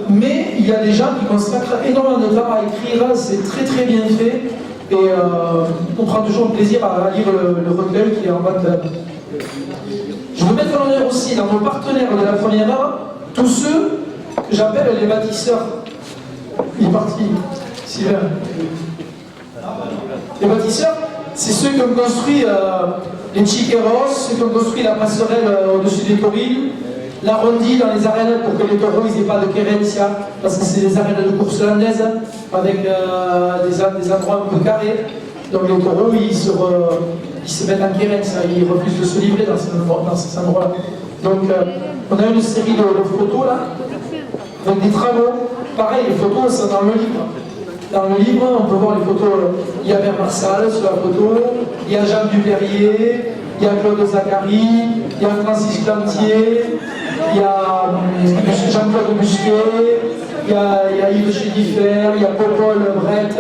mais il y a des gens qui consacrent énormément de temps à écrire, c'est très très bien fait, et on prend toujours plaisir à lire le recueil qui est en vente. Je veux mettre en honneur aussi dans nos partenaires de la première heure, tous ceux que j'appelle les bâtisseurs. Il est parti, Sylvain. Les bâtisseurs, c'est ceux qui ont construit les chiqueros, ceux qui ont construit la passerelle au-dessus des taurines, l'arrondi dans les arènes pour que les taureaux n'aient pas de querencia, parce que c'est des arènes de course hollandaise avec des endroits un peu carrés. Donc les taureaux, ils se mettent en querencia, ils refusent de se livrer dans ces endroits-là. Donc on a une série de photos là, avec des travaux. Pareil, les photos sont dans le livre. Dans le livre, on peut voir les photos. Il y a Bernard Salle sur la photo, il y a Jean Duperrier, il y a Claude Zachary, il y a Francis Plantier, il y a Jean-Claude Busquet, il y a Yves Chédiffer, il y a Popol Brett.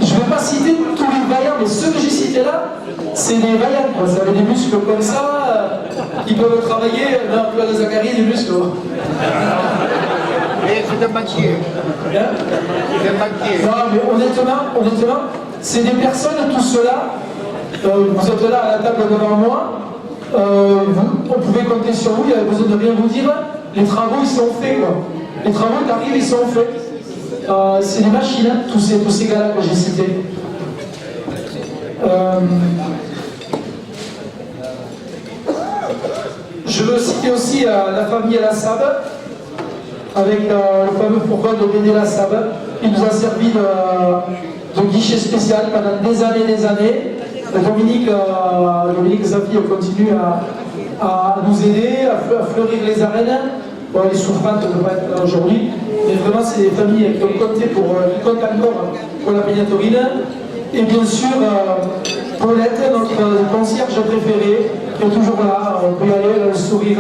Je ne vais pas citer tous les vaillants, mais ceux que j'ai cités là, c'est des vaillants. Vous avez des muscles comme ça, qui peuvent travailler. Non, Claude Zachary, des muscles. C'est un banquier. Hein? C'est un banquier. Non, mais honnêtement, c'est des personnes, tout cela, vous êtes là à la table devant moi, on pouvait compter sur vous, il n'y avait besoin de rien vous dire, les travaux ils sont faits quoi. Les travaux qui arrivent ils sont faits. C'est des machines, hein, tous ces gars-là que j'ai cités. Je veux citer aussi la famille El Assab, avec le fameux pourquoi de Béné El Assab, qui nous a servi de guichet spécial pendant des années. Dominique Zafi continue à nous aider, à fleurir les arènes. Bon, les souffrantes ne peuvent pas être là aujourd'hui, mais vraiment c'est des familles qui ont compté qui comptent encore pour la Peñatorrine. Et bien sûr, Paulette, notre concierge préférée, qui est toujours là. On peut y aller, elle a le sourire,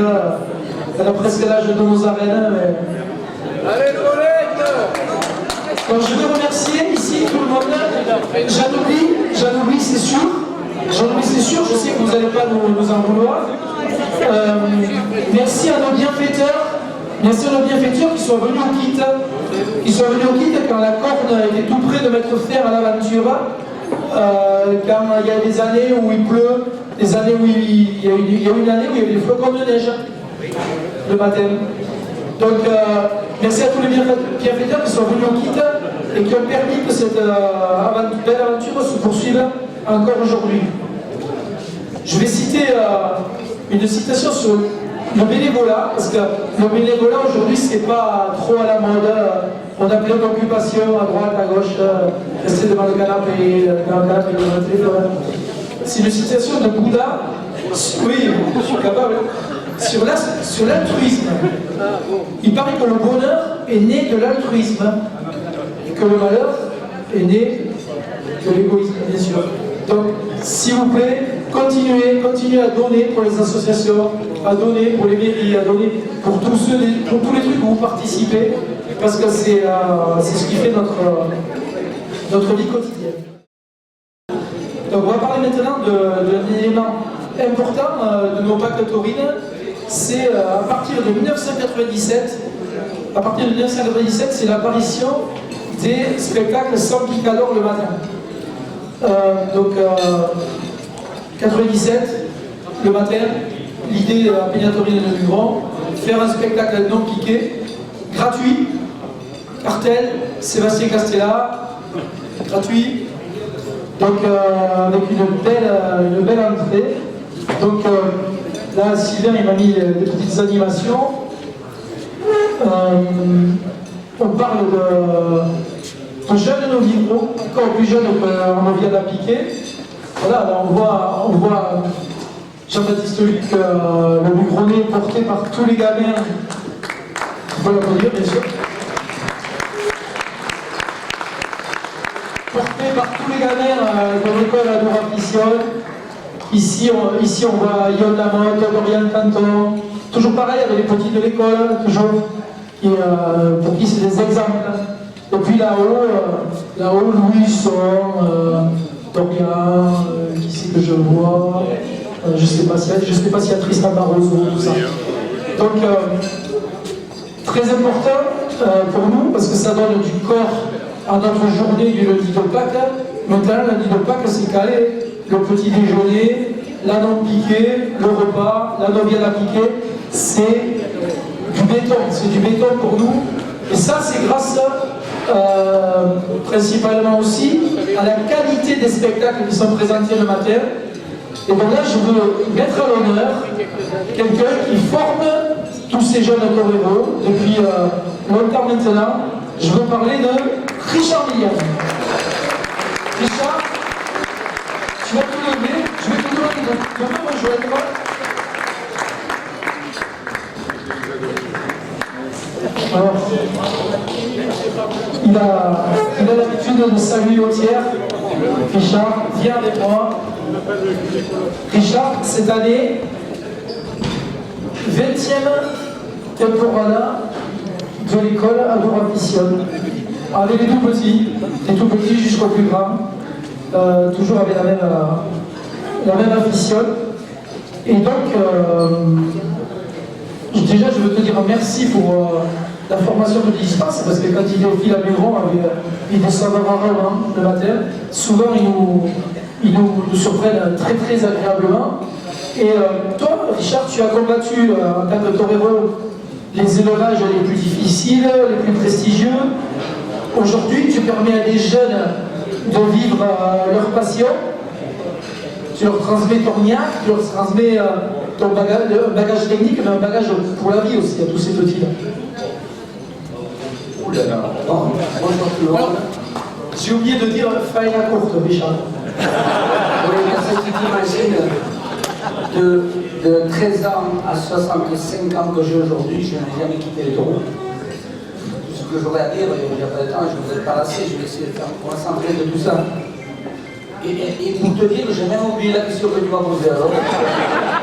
elle a presque l'âge de nos arènes. Mais... Allez, Paulette! Donc je vais remercier ici tout le monde. J'en oublie, c'est sûr. Je sais que vous n'allez pas nous en vouloir. Merci à nos bienfaiteurs. Merci à nos bienfaiteurs qui sont venus au kit. Quand la corne était tout près de mettre fin à l'aventure. Quand il y a des années où il pleut, des années où il y a eu une année où il y avait des flocons de neige le matin. Donc merci à tous les bienfaiteurs qui sont venus au kit et qui ont permis que cette belle aventure se poursuive encore aujourd'hui. Je vais citer une citation sur le bénévolat, parce que le bénévolat aujourd'hui c'est pas trop à la mode. On a plein d'occupations à droite, à gauche, rester devant le canapé, devant le téléphone. C'est une citation de Bouddha, oui, je suis capable, sur l'altruisme. Il paraît que le bonheur est né de l'altruisme, et que le malheur est né de l'égoïsme, bien sûr. Donc, s'il vous plaît, continuez à donner pour les associations, à donner pour les mairies, à donner pour tous les trucs où vous participez, parce que c'est ce qui fait notre vie quotidienne. Donc, on va parler maintenant d'un élément important de nos Peñatorrines. C'est à partir de 1997. À partir de 1997, c'est l'apparition des spectacles sans picador le matin. 97, le matin, l'idée de la Peñatorrine de Lugran, faire un spectacle non piqué, gratuit, cartel, Sébastien Castella, gratuit, donc avec une belle entrée. Donc là, Sylvain il m'a mis des petites animations. On parle de jeunes novios, encore plus jeunes qu'on vient d'appliquer. Voilà, là on voit Jean-Baptiste Luc, le Lugronais porté par tous les gamins. Il faut l'applaudir, bien sûr. Porté par tous les gamins de l'école à Dour-Afficiol. Ici on voit Yon Lamotte, Dorian Canton. Toujours pareil avec les petits de l'école, toujours. Pour qui c'est des exemples. Et puis là-haut, Louis, Dorian, qui c'est que je vois, je ne sais pas s'il y a Tristan Barroso, tout ça. Donc, très important pour nous, parce que ça donne du corps à notre journée du lundi de Pâques. Maintenant, le lundi de Pâques, c'est calé. Le petit déjeuner, la non piquée, le repas, la non bien appliquée, c'est du béton pour nous. Et ça, c'est grâce principalement aussi à la qualité des spectacles qui sont présentés le matin. Et donc là, je veux mettre à l'honneur quelqu'un qui forme tous ces jeunes choréros depuis longtemps maintenant. Je veux parler de Richard Millian. Richard, tu vas te lever, je vais te demander de me rejoindre. Alors, il a l'habitude de saluer au tiers. Richard, viens avec moi. Richard, cette année, 20e temporada de l'école à Dour-Afficiol. Avec les tout petits jusqu'au plus grand, toujours avec la même afficiole. Et donc, déjà, je veux te dire merci pour la formation de distance, parce que quand il est au fil à Mégron, ils descendent rarement le matin, souvent ils nous surprennent très très agréablement. Et toi, Richard, tu as combattu en tant que torero les élevages les plus difficiles, les plus prestigieux. Aujourd'hui, tu permets à des jeunes de vivre leur passion. Tu leur transmets ton niaque, tu leur transmets ton bagage technique, mais un bagage pour la vie aussi à tous ces petits-là. Ouh là là. Bon, bonjour tout le monde. J'ai oublié de dire faille à courte, Richard. Oui, parce que tu t'imagines, de 13 ans à 65 ans que j'ai aujourd'hui, je n'ai jamais quitté les taureaux. Tout ce que j'aurais à dire, il n'y a pas de temps, je ne voudrais pas lasser, je vais essayer de faire pour concentrer de tout ça. Et pour te dire, j'ai même oublié la question que tu m'as posée alors.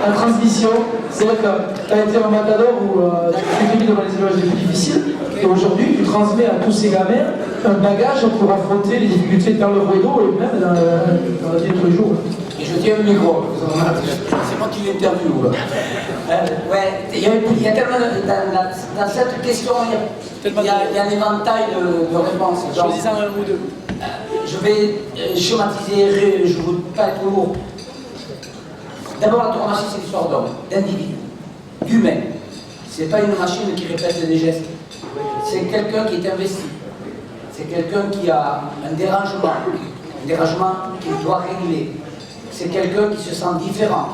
La transmission, c'est vrai que tu as été un matador où tu fais devant les élevages les plus difficiles, et aujourd'hui tu transmets à tous ces gamins un bagage pour affronter les difficultés dans le ruedo et même dans la vie de tous les jours. Et je tiens le micro, c'est moi qui l'interviewe. Ouais, il y a tellement dans cette question, il y a un éventail de réponses. Choisissez un ou deux. Je vais schématiser, je ne veux pas être lourd. D'abord, la tauromachie, c'est l'histoire d'homme, d'individu, d'humain. Ce n'est pas une machine qui répète des gestes. C'est quelqu'un qui est investi. C'est quelqu'un qui a un dérangement qu'il doit régler. C'est quelqu'un qui se sent différent.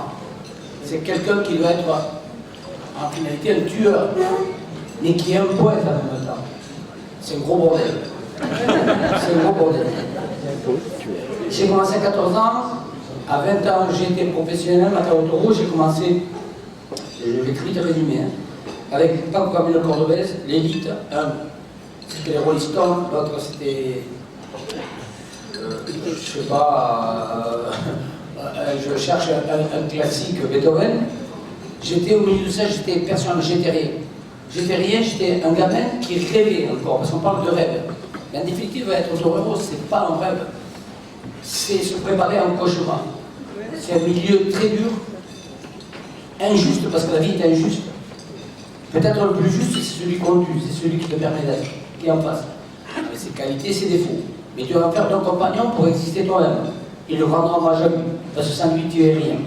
C'est quelqu'un qui doit être, en finalité, un tueur, mais qui est un poète en même temps. C'est un gros bordel. C'est un gros bordel. J'ai commencé à 14 ans. À 20 ans, j'ai été professionnel, matador au taureau. J'ai commencé, je vais très vite résumer, avec Paco Camilo Cordobés, l'élite. Un, c'était les Rolling Stones, l'autre c'était, je sais pas, je cherche un classique, Beethoven. J'étais au milieu de ça, j'étais personne, j'étais rien. J'étais rien, j'étais un gamin qui rêvait encore, parce qu'on parle de rêve. Mais en définitive, être torero, c'est pas un rêve. C'est se préparer à un cauchemar. C'est un milieu très dur, injuste, parce que la vie est injuste. Peut-être le plus juste, c'est celui qu'on tue, c'est celui qui te permet d'être, qui est en face. Avec ses qualités, ses défauts. Mais tu vas faire ton compagnon pour exister toi-même. Il le rendra jamais, parce que sans lui, tu es rien.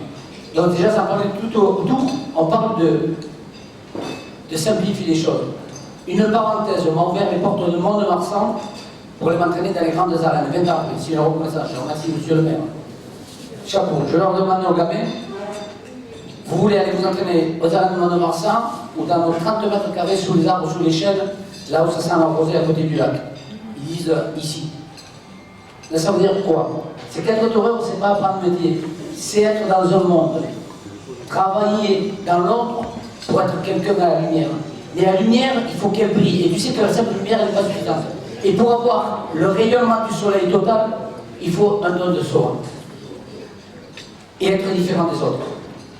Donc déjà, ça parle tout autour, on parle de simplifier les choses. Une parenthèse, mon verre est porte de Mont-de-Marsan pour les m'entraîner dans les grandes arènes. 20 ans après, c'est une reconnaissance. Je remercie monsieur le maire. Chapeau. Je leur demande aux gamins, vous voulez aller vous entraîner aux arènes de Mont-de-Marsan ou dans nos 30 mètres carrés sous les arbres, sous les chênes, là où ça sent la rosée à côté du lac. Ils disent ici. Mais ça veut dire quoi? C'est qu'être torero, c'est pas apprendre le métier. C'est être dans un monde. Travailler dans l'ombre pour être quelqu'un à la lumière. Mais la lumière, il faut qu'elle brille. Et tu sais que la simple lumière, elle n'est pas suffisante. Et pour avoir le rayonnement du soleil total, il faut un don de soi. Et être différent des autres.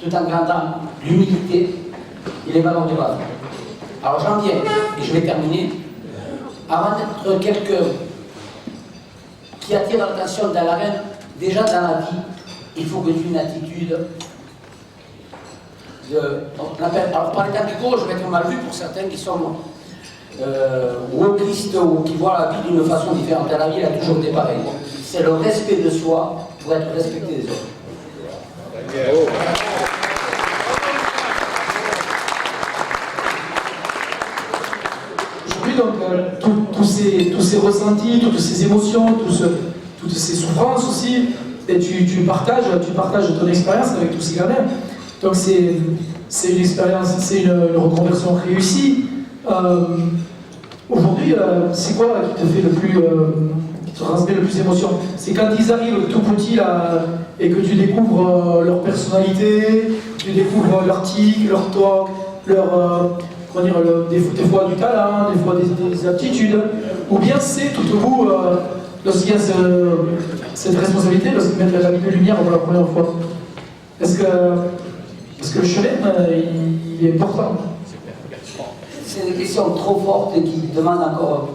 Tout en gardant l'humilité et les valeurs de base. Alors j'en viens, et je vais terminer. Avant d'être quelqu'un qui attire l'attention dans l'arène, déjà dans la vie, il faut que tu aies une attitude alors par les temps qui courent, je vais être mal vu pour certains qui sont wokistes ou qui voient la vie d'une façon différente. La vie, elle a toujours été pareille. C'est le respect de soi pour être respecté des autres. Aujourd'hui, donc, tous ces ressentis, toutes ces émotions, toutes ces souffrances aussi, et tu partages ton expérience avec tous ces gamins. Donc c'est une expérience, c'est une reconversion réussie. Aujourd'hui, c'est quoi qui te fait le plus, qui te transmet le plus d'émotion? C'est quand ils arrivent tout petits là, et que tu découvres leur personnalité, tu découvres leur tic, leur talk, leur comment dire, des fois du talent, des fois des aptitudes, ou bien c'est tout au bout lorsqu'il y a cette responsabilité, lorsqu'ils mettent la de lumière pour la première fois. Est-ce que le chemin, il est important? C'est des questions trop fortes et qui demandent encore.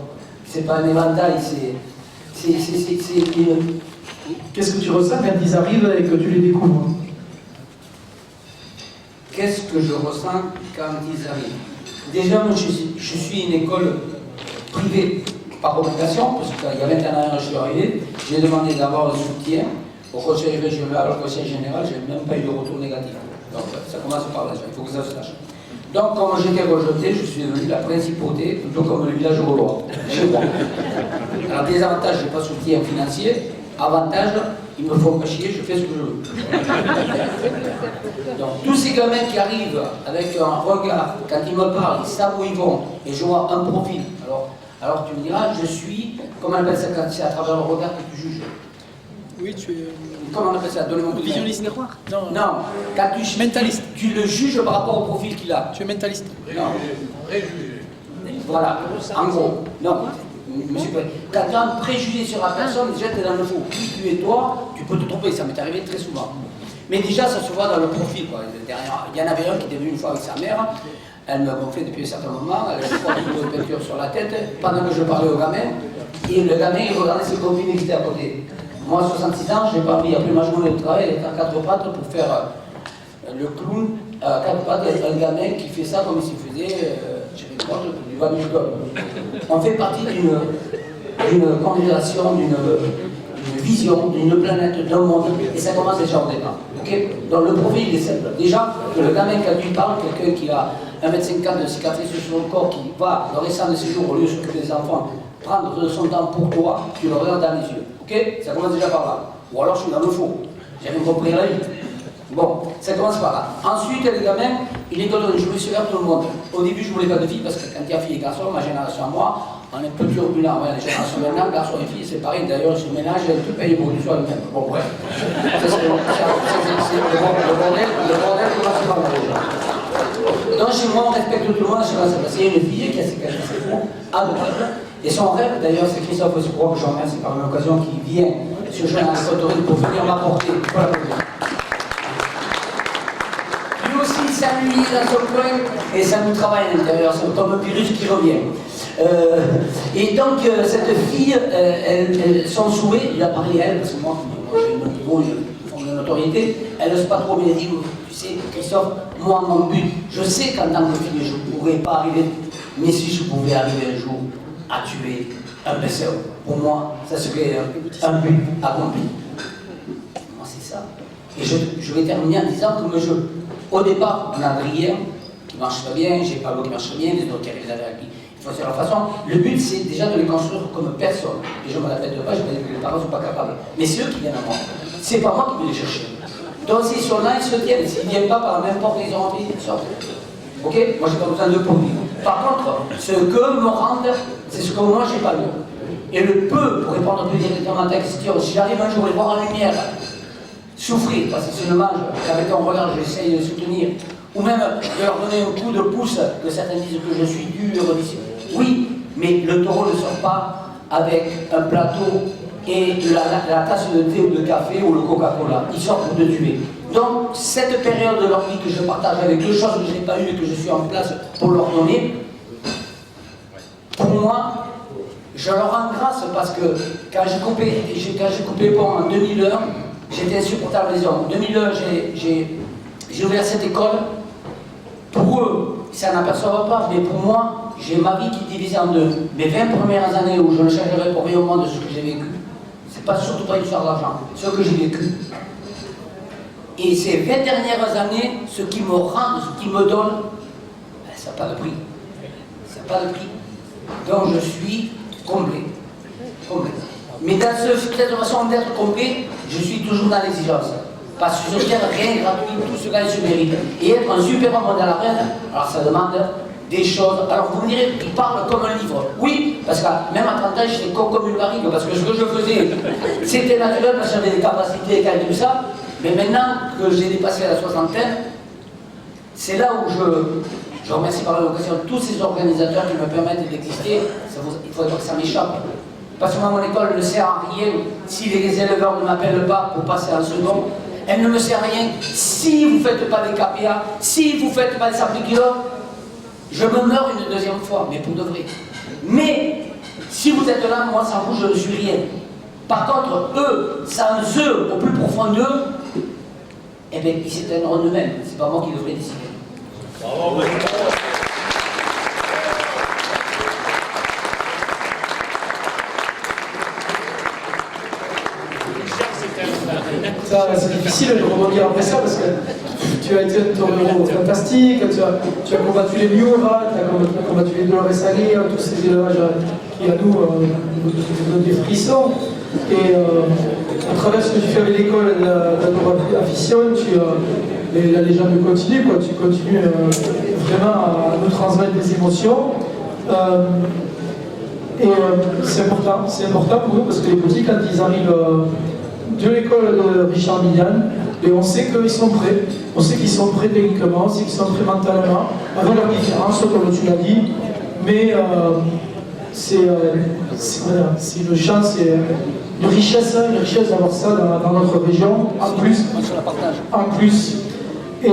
C'est pas un éventail, c'est Qu'est-ce que tu ressens quand ils arrivent et que tu les découvres? Qu'est-ce que je ressens quand ils arrivent? Déjà, moi, je suis une école privée par obligation, parce qu'il y a 21 ans, je suis arrivé. J'ai demandé d'avoir le soutien au conseil régional, au conseil général, je n'ai même pas eu de retour négatif. Donc ça commence par là, il faut que ça se sache. Donc, comme j'étais rejeté, je suis devenu la principauté, plutôt comme le village gaulois, chez moi. Alors, désavantage, je n'ai pas de soutien financier. Avantage, ils me font pas chier, je fais ce que je veux. Donc, tous ces gamins qui arrivent avec un regard, quand ils me parlent, ils savent où ils vont, et je vois un profil. Alors tu me diras, je suis, comment on appelle ça quand c'est à travers le regard que tu juges? Oui, tu es Comment on appelle ça? Donnez-moi un coup de main. visionniste. Non, Non, quand tu, Mentaliste. tu le juges par rapport au profil qu'il a. tu es mentaliste. Non. Voilà, en gros. Non, monsieur, quand tu as un préjugé sur la personne, déjà tu es dans le faux. Qui tu es toi, tu peux te tromper, ça m'est arrivé très souvent. Mais déjà, ça se voit dans le profil. Quoi. Derrière, il y en avait un qui était venu une fois avec sa mère, elle me gonflait depuis un certain moment, elle avait 3 kilos de peinture sur la tête, pendant que je parlais au gamin, et le gamin il regardait ses copines qui étaient à côté. Moi, à 66 ans, je n'ai pas envie, après ma journée de travail, d'être à 4 pattes pour faire le clown à 4 pattes, un gamin qui fait ça comme s'il faisait, j'avais quoi, du Vamigol. On fait partie d'une congrégation, d'une vision, d'une planète, d'un monde, et ça commence déjà au départ. Okay, donc le profil il est simple. Déjà, que le gamin quand tu parles, quelqu'un qui a 1,50 m de cicatrices sur son corps, qui va, le restant de ses jours, au lieu de s'occuper des enfants, prendre de son temps pour toi, tu le regardes dans les yeux. Ok? Ça commence déjà par là. Ou alors je suis dans le faux. J'ai rien compris à la vie. Bon, ça commence par là. Ensuite, les gamins, il est donné, je me suis vers tout le monde. Au début, je ne voulais pas de filles parce que quand il y a filles et garçons, ma génération à moi, on est peu turbulent. Ouais, les générations maintenant, garçons et filles, c'est pareil. D'ailleurs, ils se mélangent et tout pays évolution elle-même. Bon, bref. Ça, c'est le bordel commence par là déjà. Donc, chez moi, on respecte tout le monde. Chez moi, c'est une fille qui a ses qualités adorables. Et son rêve, d'ailleurs, c'est Christophe Osibro, que je remercie par une occasion, qui vient se joindre à la autorité pour venir m'apporter. Voilà. Lui aussi, il s'ennuie dans son coin et ça nous travaille à l'intérieur, c'est comme un virus qui revient. Et donc, cette fille, son souhait, il a parlé à elle, parce que moi j'ai un niveau, une forme de notoriété, elle n'ose pas trop, mais elle dit, tu sais, Christophe, moi, mon but, je sais qu'en tant que fille, je ne pourrais pas arriver, mais si je pouvais arriver un jour à tuer un baiser, pour moi, ça serait un but accompli. Moi, c'est ça. Et je vais terminer en disant que au départ, on a Adrien qui marche très bien, j'ai Pablo qui marche très bien, les autres qui arrivent avec lui. Il faut faire leur façon. Le but, c'est déjà de les construire comme personne. Et je ne me répète pas, je vais dire que les parents ne sont pas capables. Mais c'est eux qui viennent à moi. C'est pas moi qui vais les chercher. Donc s'ils sont là, ils se tiennent. S'ils ne viennent pas par la même porte qu'ils ont envie, ils sortent. Ok? Moi, j'ai pas besoin de pour vivre. Par contre, ce que me rendent, c'est ce que moi, j'ai pas eu. Et le peu, pour répondre plus directement à ta question, si j'arrive un jour à les voir en lumière, souffrir, parce que c'est le mange, qu'avec un regard, j'essaye de soutenir, ou même de leur donner un coup de pouce, que certains disent que je suis dur, oui, mais le taureau ne sort pas avec un plateau et la tasse de thé ou de café ou le Coca-Cola. Il sort pour te tuer. Donc, cette période de leur vie que je partage avec eux, choses que je n'ai pas eues et que je suis en place pour leur donner, pour moi, je leur rends grâce parce que quand j'ai coupé pont en 2001, j'étais insupportable les hommes. En 2001, j'ai ouvert cette école. Pour eux, ça n'aperçoit pas, mais pour moi, j'ai ma vie qui est divisée en deux. Mes 20 premières années où je ne changerai pour rien au monde de ce que j'ai vécu, c'est pas surtout pas une histoire d'argent, c'est ce que j'ai vécu. Et ces 20 dernières années, ce qui me rend, ce qui me donne, ben, ça n'a pas de prix. Ça n'a pas de prix. Donc je suis comblé. Mais dans cette façon d'être complet, je suis toujours dans l'exigence. Parce que sur terre, rien n'est gratuit, tout ce gagne se mérite. Et être un super homme dans la reine, alors ça demande des choses. Alors vous me direz, il parle comme un livre. Oui, parce que même à 30 ans, j'étais comme une varigue, parce que ce que je faisais, c'était naturel, parce que j'avais des capacités et tout ça. Mais maintenant que j'ai dépassé la soixantaine, c'est là où je remercie par l'occasion tous ces organisateurs qui me permettent d'exister. Il faudrait pas que ça m'échappe. Parce que moi, mon école ne sert à rien si les éleveurs ne m'appellent pas pour passer en second. Elle ne me sert à rien si vous ne faites pas des KPA, si vous ne faites pas des appliqueurs. Je me meurs une deuxième fois, mais pour de vrai. Mais si vous êtes là, moi, sans vous, je ne suis rien. Par contre, eux, sans eux, au plus profond d'eux, eh bien, ils s'éteindront eux-mêmes. C'est pas moi qui devrais décider. Bravo. c'est difficile de rebondir après ça parce que tu as été un torero fantastique, tu as combattu les Miura, tu as combattu les Dolores Aguirre, tous ces élevages qui à nous donnent des frissons. Et à travers ce que tu fais avec l'école d'Adoration, la légende continue, quoi. Tu continues vraiment à nous transmettre des émotions. C'est important pour nous parce que les petits, quand ils arrivent de l'école de Richard Millian, et on sait qu'ils sont prêts. On sait qu'ils sont prêts techniquement, on sait qu'ils sont prêts mentalement, avec leurs différences, comme tu l'as dit. Mais c'est une chance, c'est une richesse d'avoir ça dans notre région, en plus. En plus. Et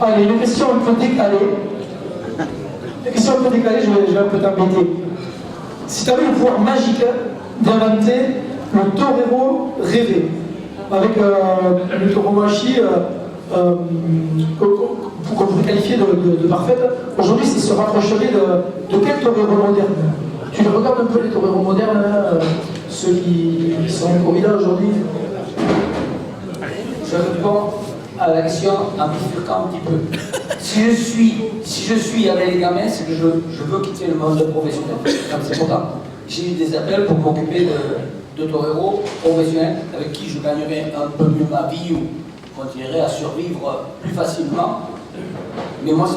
allez, une question un peu décalée. Une question un peu décalée, je vais un peu t'embêter. Si tu avais le pouvoir magique d'inventer le torero rêvé, avec le tauromachi qu'on pourrait qualifier de parfaite, aujourd'hui, ça se rapprocherait de quel torero moderne? Tu regardes un peu les toreros modernes, ceux qui sont encore là aujourd'hui? Je réponds à la question en bifurquant un petit peu. Si je suis avec les gamins, c'est que je veux quitter le monde professionnel. C'est pourtant. J'ai eu des appels pour m'occuper de toreros professionnels avec qui je gagnerai un peu mieux ma vie ou continuerai à survivre plus facilement. Mais moi,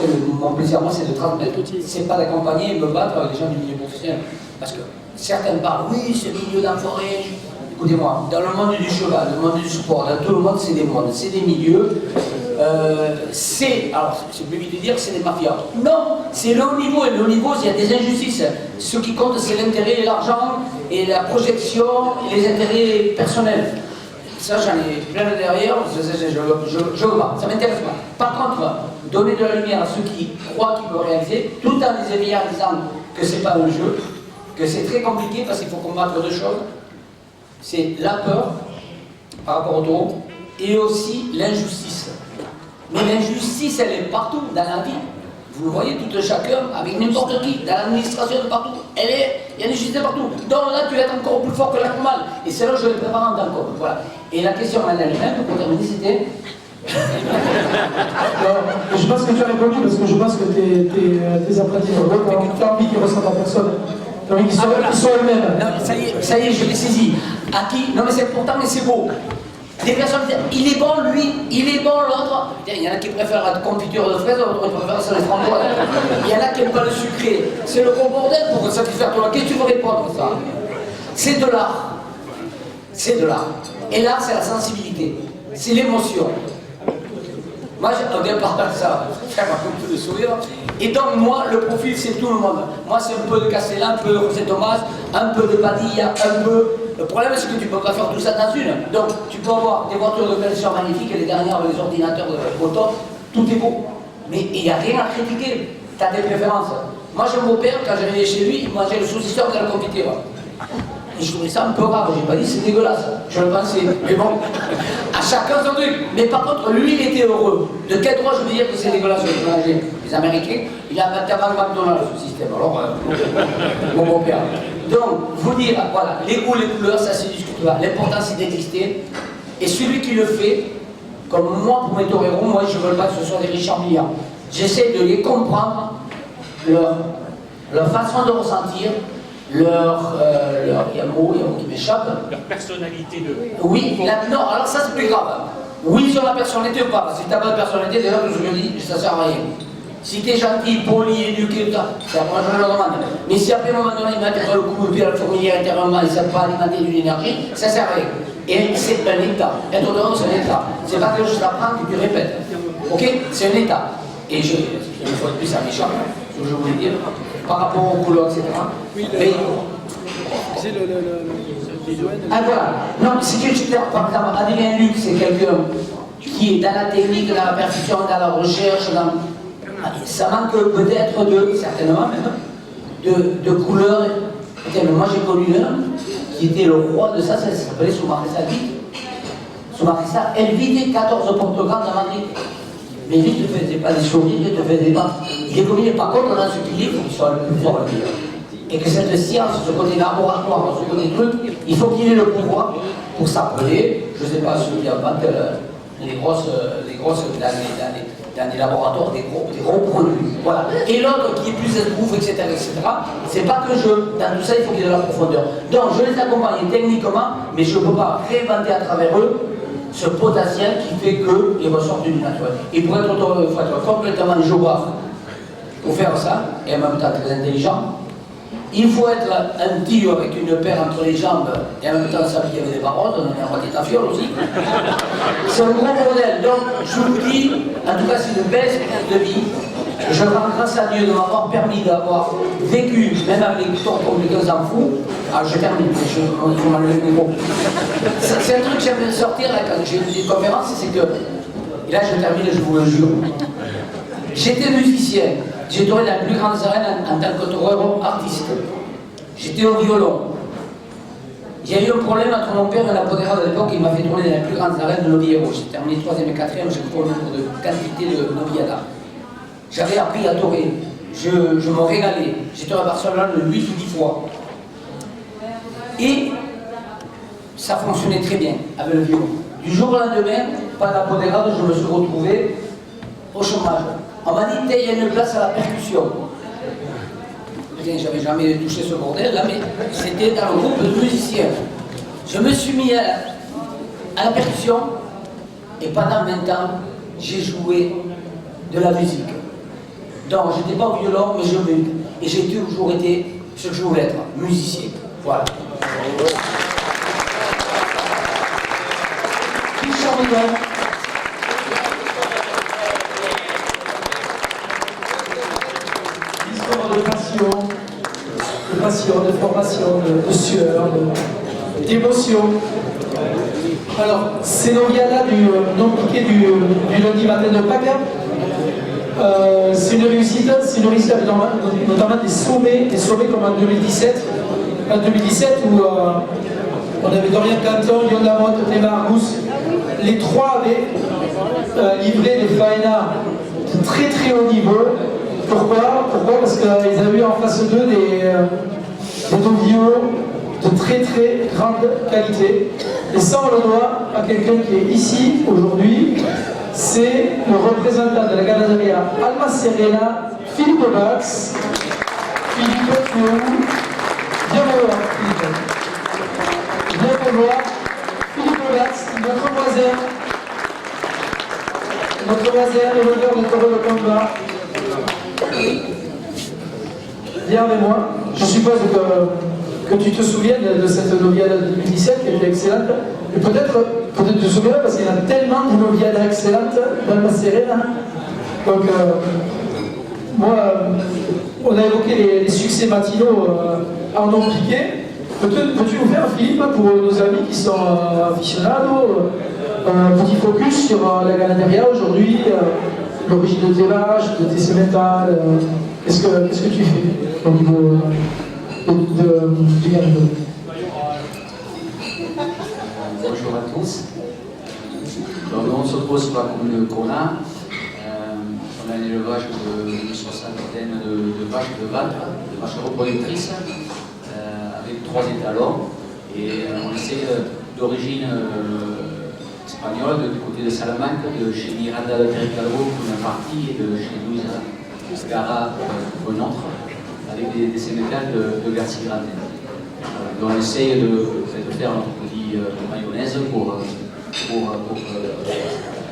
mon plaisir, c'est de transmettre. C'est pas d'accompagner et me battre avec des gens du milieu professionnel. Parce que certains parlent, oui, ce milieu d'enfoiré. Écoutez-moi, dans le monde du cheval, le monde du sport, dans tout le monde, c'est des mondes, c'est des milieux. Alors, c'est plus vite de dire que c'est des mafias. Non, c'est le haut niveau, et le haut niveau, il y a des injustices. Ce qui compte, c'est l'intérêt et l'argent, et la projection, et les intérêts personnels. Ça, j'en ai plein de derrière, je veux pas, ça m'intéresse pas. Par contre, donner de la lumière à ceux qui croient qu'ils peuvent réaliser, tout en les éveillant en disant que c'est pas un jeu, que c'est très compliqué parce qu'il faut combattre deux choses. C'est la peur par rapport au taureau et aussi l'injustice. Mais l'injustice, elle est partout dans la vie. Vous le voyez, tout chacun, avec n'importe qui, dans l'administration de partout. Il y a des justices partout. Donc là, tu vas être encore plus fort que la normale. Et c'est là que je le prépare en tant que. Voilà. Et la question en elle-même, pour terminer, c'était. Je pense que tu as répondu parce que je pense que tes apprentis tu as envie qu'ils ressemblent à personne. Tu as envie qu'ils soient eux-mêmes. Ça y est, je l'ai saisi. À qui? Non, mais c'est important, mais c'est beau. Des personnes disent, il est bon lui, il est bon l'autre. Il y en a qui préfèrent la confiture de fraises, d'autres qui préfèrent ça les framboises. Il y en a qui n'aiment pas le sucré. C'est le gros bordel pour satisfaire toi. Qu'est-ce que tu veux répondre à ça? C'est de l'art. C'est de l'art. Et l'art, c'est la sensibilité. C'est l'émotion. Moi, au départ, ça fait un peu de sourire. Et donc, moi, le profil, c'est tout le monde. Moi, c'est un peu de Castellan, un peu de José Thomas, un peu de Padilla, un peu. Le problème, c'est que tu ne peux pas faire tout ça dans une. Donc, tu peux avoir des voitures de collection magnifiques et les dernières, les ordinateurs au top, tout est beau. Mais il n'y a rien à critiquer. Tu as des préférences. Moi, j'ai mon beau-père, quand j'arrivais chez lui, il mangeait le saucisson de la confiture. Et je trouvais ça un peu rare. J'ai pas dit c'est dégueulasse. Je le pensais. Mais bon, à chacun son truc. Mais par contre, lui, il était heureux. De quel droit je veux dire que c'est dégueulasse? Les Américains, il a inventé avant McDonald's ce système. Alors, mon beau-père. Donc, vous dire, voilà, les goûts, les couleurs, ça c'est discutable. L'important c'est d'exister. Et celui qui le fait, comme moi pour mes toreros, moi je ne veux pas que ce soit des Richard Milliard. J'essaie de les comprendre, leur façon de ressentir, il y a un mot qui m'échappe. Leur personnalité de. Oui, non, alors ça c'est plus grave. Oui, ils ont la personnalité ou pas. Parce que si tu n'as pas de personnalité, déjà, je me dis, ça sert à rien. Si tu es gentil, poli, éduqué, c'est à moi je le demande. Mais si après, à un moment donné, ils mettent le coup de pied à la fourmilière intérieurement, ils ne savent pas alimenter d'une énergie, ça sert à rien. Et c'est un état. Être autonome, c'est un état. C'est pas que je t'apprends que tu répètes. Ok? C'est un état. Et une fois de plus, ça m'échappe, ce que je voulais dire, par rapport aux couleurs, etc. Oui, mais, c'est ah voilà. Non, c'est que, par exemple, Adrien Luc, c'est quelqu'un qui est dans la technique, dans la percussion, dans la recherche, ça manque peut-être certainement même, de couleurs. Moi j'ai connu un qui était le roi de ça s'appelait Soumarissa Vite. Soumarissa, elle vidait 14 porte-grammes à Madrid. Mais lui, il ne te faisait pas des sourires, il ne te faisait pas. Il est combiné. Par contre, dans ce qu'il dit, il faut qu'il soit le plus fort le meilleur. et que cette science, ce côté laboratoire, ce côté truc, il faut qu'il ait le pouvoir pour s'appeler, je ne sais pas, ceux qui inventent les grosses dans les laboratoires, des gros produits. Voilà. Et l'autre qui est plus esbrouf, etc., c'est pas que dans tout ça, il faut qu'il y ait de la profondeur. Donc, je les accompagne techniquement, mais je ne peux pas réinventer à travers eux ce potentiel qui fait qu'ils ressortent du naturel. Et pour être complètement géographe, pour faire ça, et en même temps très intelligent, il faut être un tigre avec une paire entre les jambes et en même temps s'habiller avec des barreaux, on est en moitié tafiole aussi. C'est un gros modèle. Donc, je vous dis, en tout cas, c'est une belle expérience de vie. Je rends grâce à Dieu de m'avoir permis d'avoir vécu, même avec les torts compliqués, on s'en fout. Ah, je termine, il faut m'enlever le micro. C'est un truc que j'aime sortir là, quand j'ai eu des conférences, c'est que, et là je termine, je vous le jure. J'étais musicien, j'ai tourné dans les plus grandes arènes en tant qu'auteur artiste. J'étais au violon. Il y a eu un problème entre mon père et la Podera de l'époque, il m'a fait tourner dans les plus grandes arènes de Noviero. J'ai terminé 3e et 4e, j'ai tourné pour de quantité de Noviada. J'avais appris à torer, je me régalais. J'étais à Barcelone 8 ou 10 fois. Et ça fonctionnait très bien avec le violon. Du jour au lendemain, pas d'apodérade, je me suis retrouvé au chômage. On m'a dit, il y a une place à la percussion. J'avais jamais touché ce bordel là, mais c'était dans le groupe de musiciens. Je me suis mis à la percussion et pendant 20 ans, j'ai joué de la musique. Donc, je n'étais pas au violon, mais je jouais. Et j'ai toujours été ce que je voulais être, musicien. Voilà. L'histoire de passion, de formation, de sueur, d'émotion. Alors, ces noviadas du non piqué du lundi matin de Pâques, c'est une réussite avec notamment des sommets comme en 2017. En 2017 où on avait Dorian Canton, Lyon Lamotte, Clément Argous. Les trois avaient livré des faenas de très très haut niveau. Pourquoi? Parce qu'ils avaient eu en face d'eux des novios de très très grande qualité. Et ça on le doit à quelqu'un qui est ici aujourd'hui. C'est le représentant de la ganaderia Alma Serena, Philippe Bax. Philippe, tu es où? Viens me voir, Philippe. Viens me voir. Philippe Bax, notre voisin, éleveur de taureaux de combat. Viens avec moi. Je suppose que tu te souviens de cette noviade de 2017 qui était excellente. Et peut-être tu te souviens parce qu'il y en a tellement de noviades excellentes dans ma Serena. Donc, moi, on a évoqué les succès matinaux en non piqué. Peux-tu nous faire, Philippe, pour nos amis qui sont aficionados, un petit focus sur la ganaderia aujourd'hui, l'origine de tes vaches, de tes sémentales, qu'est-ce que tu fais au niveau du ganado? Bonjour à tous. Donc, on se trouve sur la commune de Cona. On a un élevage de 60aine de vaches de vente, de vaches reproductrices, avec 3 étalons. Et on essaie d'origine espagnole, du côté de Salamanque, de chez Miranda de Pericalvo, pour une partie, et de chez Luisa Gara, pour une autre, avec des sémétales de Garcia Grande. Donc on essaye de faire notre petit mayonnaise pour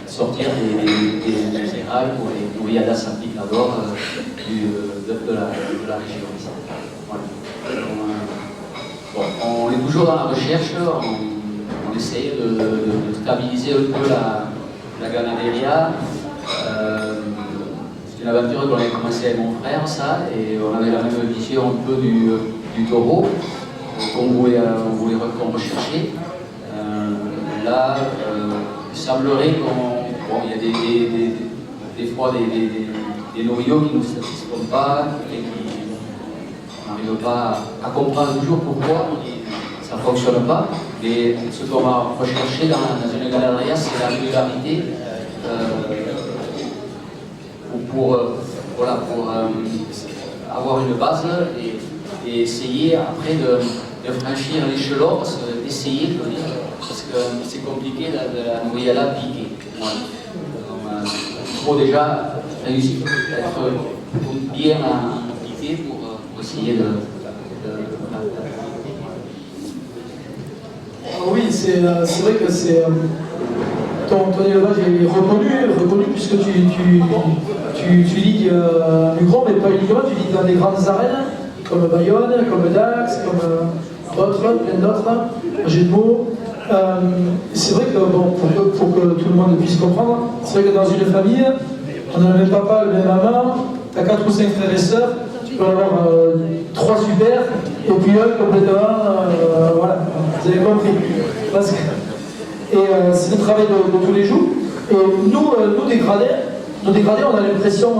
sortir des céréales pour les noviadas salpicador de la région. Voilà. Bon, on est toujours dans la recherche, on essaye de stabiliser un peu la ganaderia. C'est une aventure qu'on avait commencé avec mon frère, ça, et on avait la même vision un peu du taureau qu'on voulait rechercher. Là, il semblerait qu'il y a des fois des noyaux qui ne nous satisfont pas et qu'on n'arrive pas à comprendre toujours pourquoi ça ne fonctionne pas. Mais ce qu'on va rechercher dans une ganaderia, c'est la régularité pour avoir une base et et essayer après de franchir l'échelon, essayer, je veux dire, parce que c'est compliqué de la nourrir à la piquer. Voilà. Il faut déjà réussir, être bien impliqué pour essayer de Oui, c'est vrai que c'est ton élevage est reconnu puisque tu ligues Mugron, mais pas uniquement, tu ligues dans des grandes arènes comme Bayonne, comme Dax, comme d'autres, plein d'autres, Gémeaux. C'est vrai que, bon, pour que tout le monde puisse comprendre, c'est vrai que dans une famille, on a le même papa, le même maman, tu as 4 ou 5 frères et sœurs, tu peux avoir 3 super, et puis un complètement, voilà, vous avez compris. Parce que, c'est le travail de tous les jours. Et nous dégradés, on a l'impression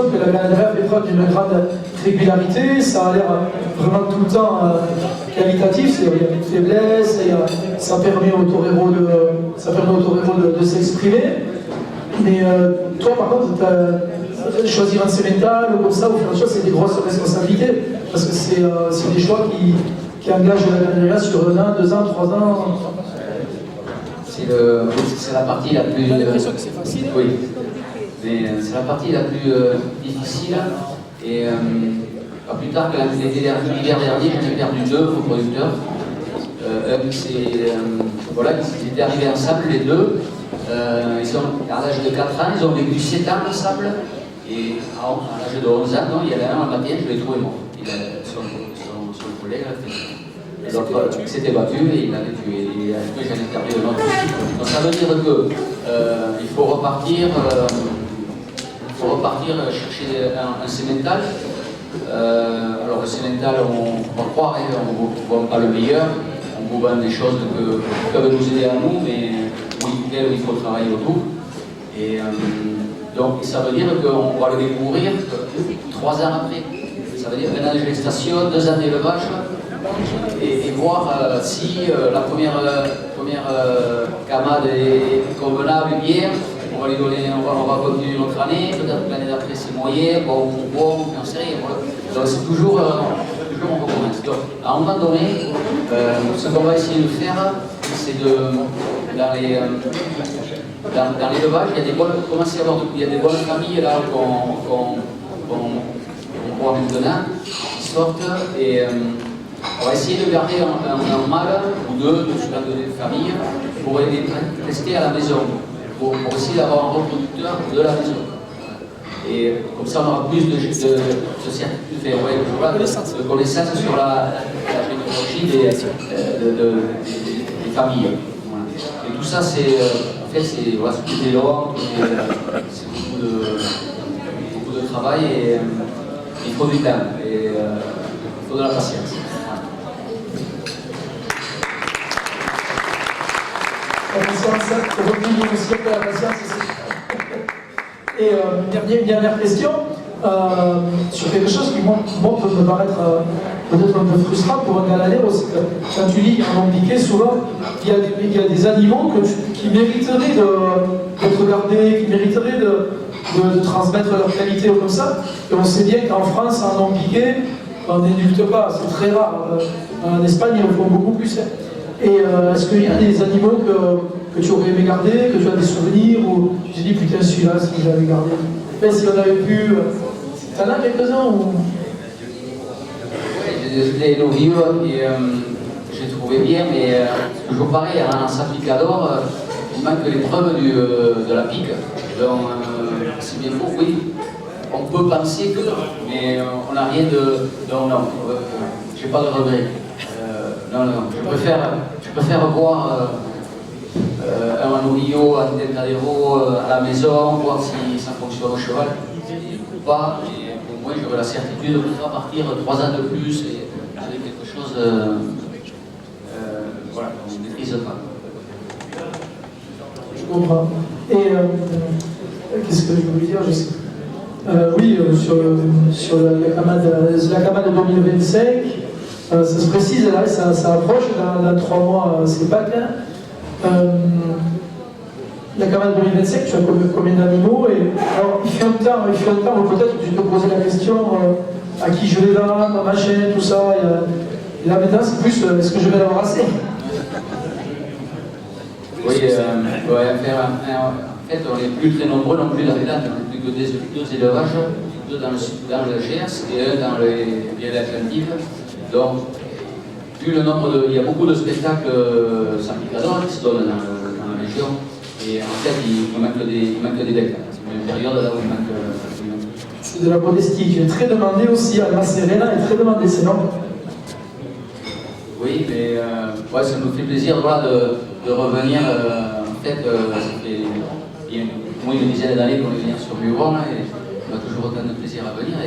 que la ganaderie fait preuve d'une grande régularité, ça a l'air vraiment tout le temps qualitatif, il y a une faiblesse, ça permet aux toreros de s'exprimer. Mais toi par contre, choisir un sémental ou comme ça, au fur et à mesure, c'est des grosses responsabilités, parce que c'est des choix qui engagent la ganaderie sur 1 an, 2 ans, 3 ans. C'est la partie la plus... On a l'impression que c'est facile. Oui, mais c'est la partie la plus difficile. Et pas plus tard que l'hiver dernier, j'en ai perdu 2 coproducteurs. Voilà, ils étaient arrivés ensemble, les deux. Ils sont à l'âge de 4 ans, ils ont vécu 7 ans ensemble. Et à l'âge de 11 ans, non, il y avait un matin, je l'ai trouvé mort. Son collègue a fait. L'autre s'était battu et il l'avait tué. Et après, j'en ai perdu un autre. Donc ça veut dire que il faut repartir chercher un sémental. Alors le sémental, on va croire, on ne voit pas le meilleur, on vous vend des choses qui peuvent nous aider à nous, mais il faut travailler autour. Et donc ça veut dire qu'on va le découvrir 3 ans après. Ça veut dire 1 an de gestation, 2 ans d'élevage. Et voir si la première camade est convenable et bien, on va lui donner, on va continuer notre année, peut-être que l'année d'après c'est moyen, bon, on sait rien. Voilà. Donc c'est toujours on recommence. Donc à un moment donné, ce qu'on va essayer de faire, c'est dans l'élevage, il y a des bonnes familles là qu'on voit maintenant, qui sortent et on va essayer de garder un mâle ou 2 de des familles pour les tester à la maison, pour essayer d'avoir un reproducteur de la maison. Et comme ça, on aura plus de certitude, de connaissances sur la généalogie des familles. Voilà. Et tout ça, c'est des lois, c'est beaucoup de travail et il faut du temps et il faut de la patience. La patience, revenir aussi à la patience aussi. Et dernière question, sur quelque chose qui moi, peut me paraître peut-être un peu frustrant pour un galadero, c'est que quand tu lis un ombiqué, souvent il y a des animaux qui mériteraient d'être regardés, qui mériteraient de transmettre leur qualité ou comme ça. Et on sait bien qu'en France, un ombiqué, on n'édulte pas, c'est très rare. En Espagne, ils le font beaucoup plus. Et est-ce qu'il y a des animaux que tu aurais aimé garder, que tu as des souvenirs, ou tu te dis putain celui-là, si je l'avais gardé, mais si on avait pu. T'en as quelques-uns ou... Les novieux, j'ai trouvé bien, mais toujours pareil, en Sapicador, il manque l'épreuve de la pique. Donc, c'est bien faux, oui. On peut penser que, mais on n'a rien de. Non, j'ai pas de regret. Non, je préfère voir un novillo, un Decadero à la maison, voir si ça fonctionne au cheval ou pas. Et au moins, j'aurai la certitude de pouvoir partir 3 ans de plus et avec quelque chose voilà, qu'on ne maîtrise pas. Je comprends. Et qu'est-ce que je voulais dire, je sais. Oui, sur la camade 2025, ça se précise, là, ça approche, dans 3 mois, c'est Pâques. La camade 2025, tu as combien d'animaux? Alors, il fait un temps où peut-être tu te posais la question, à qui je vais vendre, machin, tout ça. Et là maintenant, c'est plus est-ce que je vais l'embrasser? Oui, en fait, on n'est plus très nombreux non plus dans les Landes, on n'est plus que deux élevages, deux dans le GS et un dans les Atlantiques. Donc, vu le nombre de. Il y a beaucoup de spectacles sans picador qui se donnent dans la région, et en fait, il manque des decks. C'est une période là où il manque. C'est de la modestie qui est très demandée aussi, Alma Serena est très demandée, c'est non? Oui, mais ouais, ça nous fait plaisir voilà, de revenir. En fait, ça fait il y a au moins une dizaine d'années qu'on est venu sur Muvron et on a toujours autant de plaisir à venir.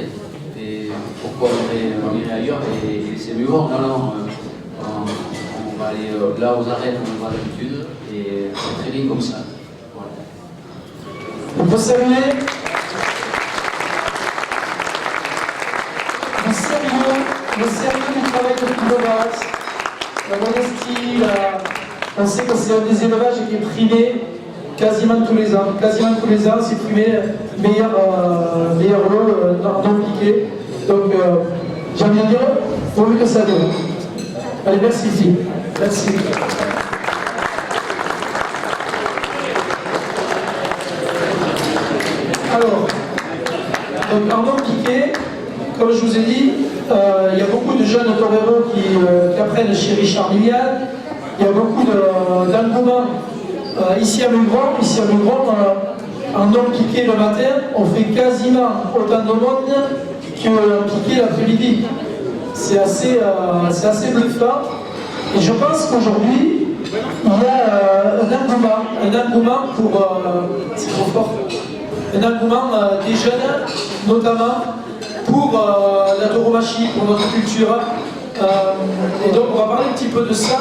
Et pourquoi on irait ailleurs et c'est Muvron? Non, on va aller là aux arènes où on va d'habitude et c'est très bien comme ça. Voilà. On peut saluer le sérieux du travail de l'élevage, la modestie, on sait que c'est un des élevages qui est primé quasiment tous les ans. Quasiment tous les ans, c'est primé meilleur lot non piqué. Donc, j'aime bien dire, pourvu que ça donne. Allez, merci, fille. Merci. Alors, donc, en non piqué, comme je vous ai dit, il y a beaucoup de jeunes toreros qui apprennent chez Richard Millian. Il y a beaucoup d'engouement ici à Mugron. En non piqué le matin, on fait quasiment autant de monde que piqué l'après-midi. C'est assez bluffant. Et je pense qu'aujourd'hui, il y a un engouement pour. C'est trop fort. Un engouement des jeunes, notamment pour la tauromachie, pour notre culture. Et donc on va parler un petit peu de ça.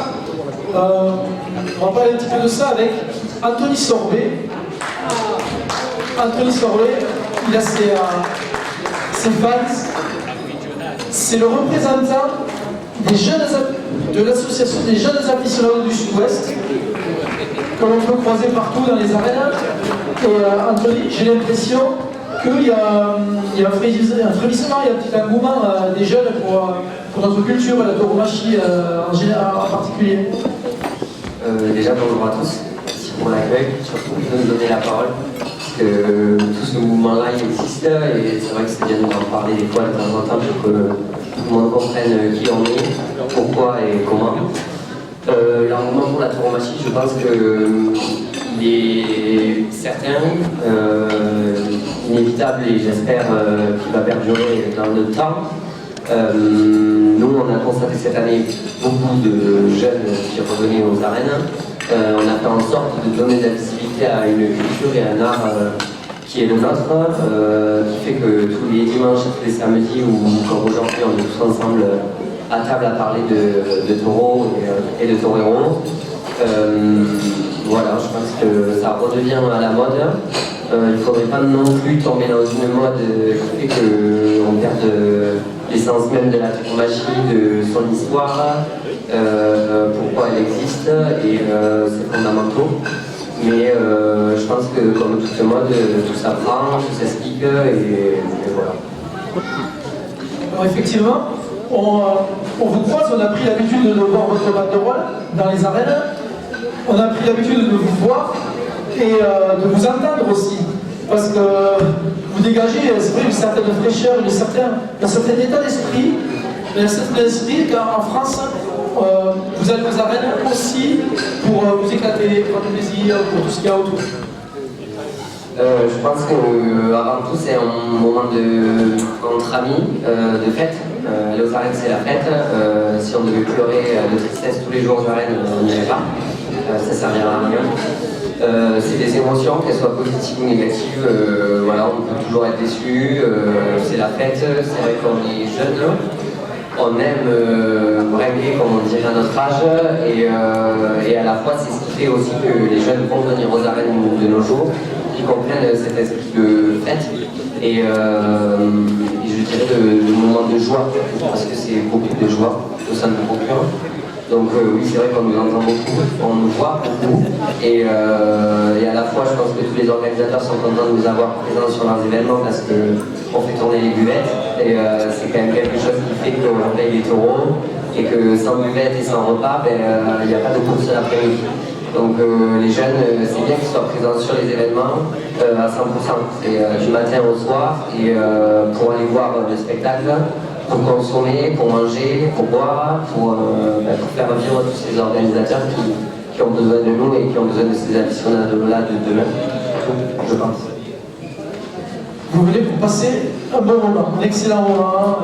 Avec Anthony Sorbet. Anthony Sorbet, il a ses fans. C'est le représentant des jeunes, de l'association des jeunes aficionados du Sud-Ouest, que l'on peut croiser partout dans les arènes. Et Anthony, j'ai l'impression qu'il y a un frémissement, il y a un petit engouement des jeunes pour notre culture, la tauromachie en particulier. Déjà bonjour à tous, merci pour l'accueil, surtout de nous donner la parole, parce que tout ce mouvement-là existe et c'est vrai que c'est bien d'en parler des fois de temps en temps pour que tout le monde comprenne qui on est, pourquoi et comment. L'engouement pour la tauromachie, je pense qu'il est certain, inévitable et j'espère qu'il va perdurer dans le temps. Nous, on a constaté cette année beaucoup de jeunes qui revenaient aux arènes. On a fait en sorte de donner de la visibilité à une culture et à un art qui est le nôtre, qui fait que tous les dimanches, tous les samedis, ou comme aujourd'hui, on est tous ensemble à table à parler de taureaux et de toreros. Voilà, je pense que ça redevient à la mode. Il ne faudrait pas non plus tomber dans une mode qui fait qu'on perde l'essence même de la tauromachie, de son histoire, pourquoi elle existe, et c'est fondamental. Mais je pense que comme toute mode, tout s'apprend, tout s'explique, et voilà. Alors effectivement, on vous croise, on a pris l'habitude de voir votre banderole dans les arènes, on a pris l'habitude de vous voir et de vous entendre aussi. Parce que vous dégagez, c'est vrai, une certaine fraîcheur, un certain état d'esprit. Un certain esprit, car en France, vous allez aux arènes aussi pour vous éclater, prendre plaisir, pour tout ce qu'il y a autour. Je pense qu'avant tout, c'est un moment entre amis, de fête. Aller aux arènes, c'est la fête. Si on devait pleurer de tristesse tous les jours aux arènes, on n'irait pas. Ça ne servira à rien. C'est des émotions, qu'elles soient positives ou négatives. Voilà, on peut toujours être déçu. C'est la fête, c'est vrai qu'on est jeune. On aime bringuer, comme on dirait à notre âge, et à la fois c'est ce qui fait aussi que les jeunes vont venir aux arènes de nos jours, qui comprennent cet esprit de fête et je dirais de moments de joie, parce que c'est beaucoup de joie au sein de nos concurrents. Donc oui, c'est vrai qu'on nous entend beaucoup, on nous voit beaucoup, et à la fois je pense que tous les organisateurs sont contents de nous avoir présents sur leurs événements parce que on fait tourner les buvettes, et c'est quand même quelque chose qui fait qu'on paye les taureaux, et que sans buvette et sans repas, il n'y a pas de course l'après-midi. Donc les jeunes, c'est bien qu'ils soient présents sur les événements à 100%. C'est du matin au soir, et pour aller voir le spectacle, pour consommer, pour manger, pour boire, pour faire vivre tous ces organisateurs qui ont besoin de nous et qui ont besoin de ces aficionados-là de demain, je pense. Vous venez pour passer un bon moment, un excellent moment.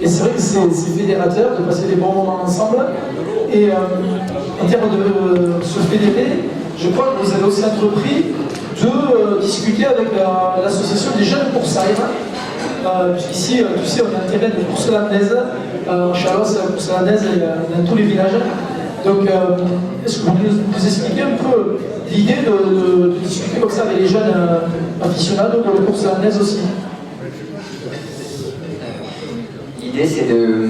Et c'est vrai que c'est fédérateur de passer des bons moments ensemble. Et en termes de se fédérer, je crois que vous avez aussi entrepris de discuter avec l'association des jeunes coursaires. Puisqu'ici, tu sais, on a un terrain de course landaise. En Chalosse, la course landaise est dans tous les villages. Donc, est-ce que vous pouvez nous expliquer un peu l'idée de discuter comme ça avec les jeunes aficionados de la course landaise aussi? L'idée, c'est de...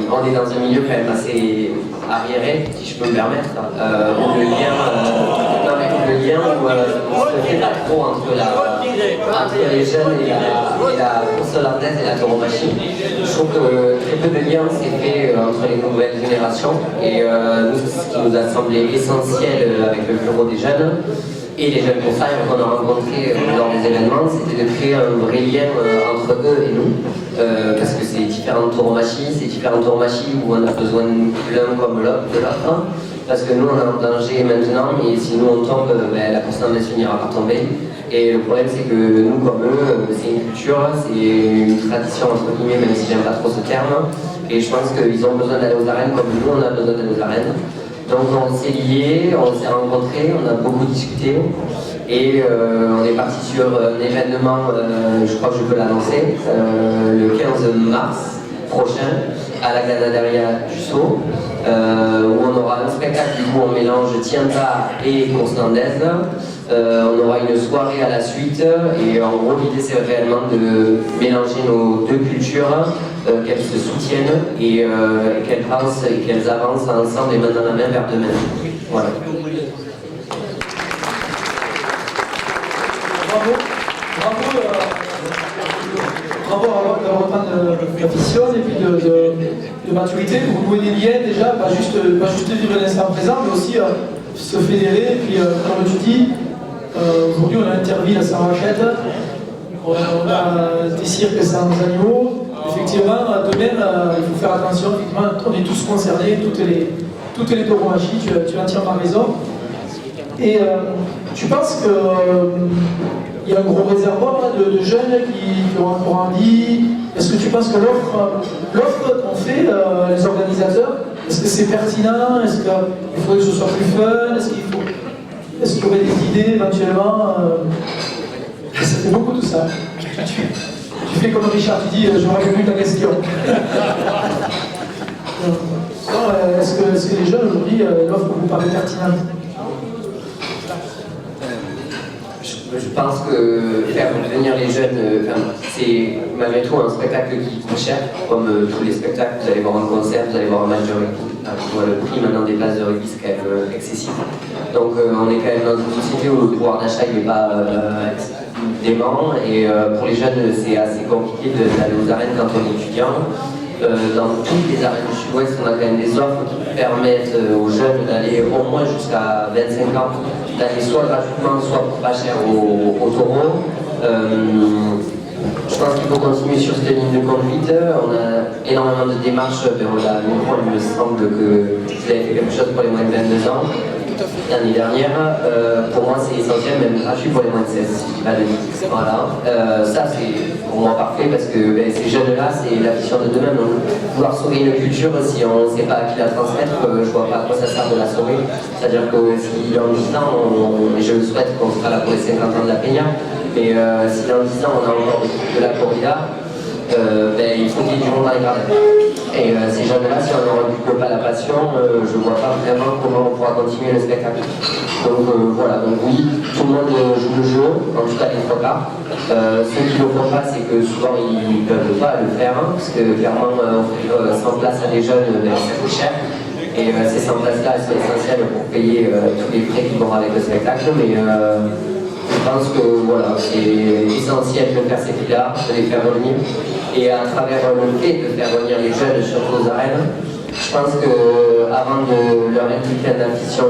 On est dans un milieu quand même assez arriéré, si je peux me permettre, où le lien où on se fait pas trop entre les jeunes et la course landaise et la tauromachie. Je trouve que très peu de liens s'est fait entre les nouvelles générations, et nous, ce qui nous a semblé essentiel avec le bureau des jeunes et les jeunes coursaires qu'on a rencontrés lors des événements, c'était de créer un vrai lien entre eux et nous, parce que c'est différentes tauromachies, où on a besoin l'un comme l'autre de l'autre, parce que nous on est en danger maintenant, mais si nous on tombe, la course landaise finira par tomber. Et le problème c'est que nous comme eux, c'est une culture, c'est une tradition entre guillemets, même si j'aime pas trop ce terme, et je pense qu'ils ont besoin d'aller aux arènes comme nous on a besoin d'aller aux arènes. Donc on s'est liés, on s'est rencontrés, on a beaucoup discuté, et on est parti sur un événement, je crois que je peux l'annoncer, le 15 mars prochain à la Ganaderia du Sceau, où on aura un spectacle où on mélange tienta et course landaise. On aura une soirée à la suite, et en gros l'idée c'est réellement de mélanger nos deux cultures, qu'elles se soutiennent et qu'elles pensent et qu'elles avancent ensemble et main dans la main vers demain. Voilà. Bravo d'avoir autant d'affection et puis de maturité pour nouer des liens déjà, pas juste vivre l'instant présent, mais aussi se fédérer. Et puis, comme tu dis, aujourd'hui on a Interville à Saint-Rachette, on a des cirques sans animaux. Effectivement, demain, il faut faire attention, effectivement, on est tous concernés, toutes les tauromachies, tu as entièrement raison. Et tu penses qu'il y a un gros réservoir de jeunes qui ont encore envie? Est-ce que tu penses que l'offre qu'ont fait les organisateurs, est-ce que c'est pertinent? Est-ce qu'il faudrait que ce soit plus fun? Est-ce qu'il y aurait des idées éventuellement? Ça fait beaucoup tout ça. Tu fais comme Richard, tu dis j'aurais voulu ta question. Est-ce que les jeunes aujourd'hui, l'offre vous paraît pertinente? Je pense que faire venir les jeunes, c'est malgré tout un spectacle qui coûte cher, comme tous les spectacles. Vous allez voir un concert, vous allez voir un match de rugby. Le prix maintenant des places de rugby c'est quand même excessif. Donc on est quand même dans une société où le pouvoir d'achat n'est pas dément, et pour les jeunes c'est assez compliqué d'aller aux arènes quand on est étudiant. Dans toutes les arènes du Sud-Ouest, on a quand même des offres qui permettent aux jeunes d'aller au moins jusqu'à 25 ans, d'aller soit gratuitement, soit pour pas cher au taureau. Je pense qu'il faut continuer sur cette ligne de conduite. On a énormément de démarches. Il me semble que vous avez fait quelque chose pour les moins de 22 ans. L'année dernière, pour moi c'est essentiel, même gratuit pour les moins de 16, si je dis pas de bêtises. Voilà. Ça c'est pour moi parfait parce que ces jeunes-là, c'est la vision de demain. Donc, vouloir sauver une culture, si on ne sait pas à qui la transmettre, je vois pas à quoi ça sert de la sauver. C'est-à-dire que si dans 10 ans, et je le souhaite qu'on sera là pour les 50 ans de la Peña, mais si dans 10 ans on a encore des trucs de la corrida, il faut qu'il y ait du monde dans les gradins. Et ces jeunes-là, si on ne leur récupère pas la passion, je ne vois pas vraiment comment on pourra continuer le spectacle. Donc voilà, donc oui, tout le monde joue le jeu, en tout cas les trois quarts. Ceux qui ne le font pas, c'est que souvent ils ne peuvent pas le faire, parce que clairement offrir 100 places à des jeunes, ça coûte cher. Et ces 100 places-là, elles sont essentielles pour payer tous les frais qui vont avec le spectacle. Mais Je pense que voilà, c'est essentiel de faire ces filles-là, de les faire venir. Et à travers le fait de faire venir les jeunes sur nos arènes, je pense qu'avant de leur inculquer une ambition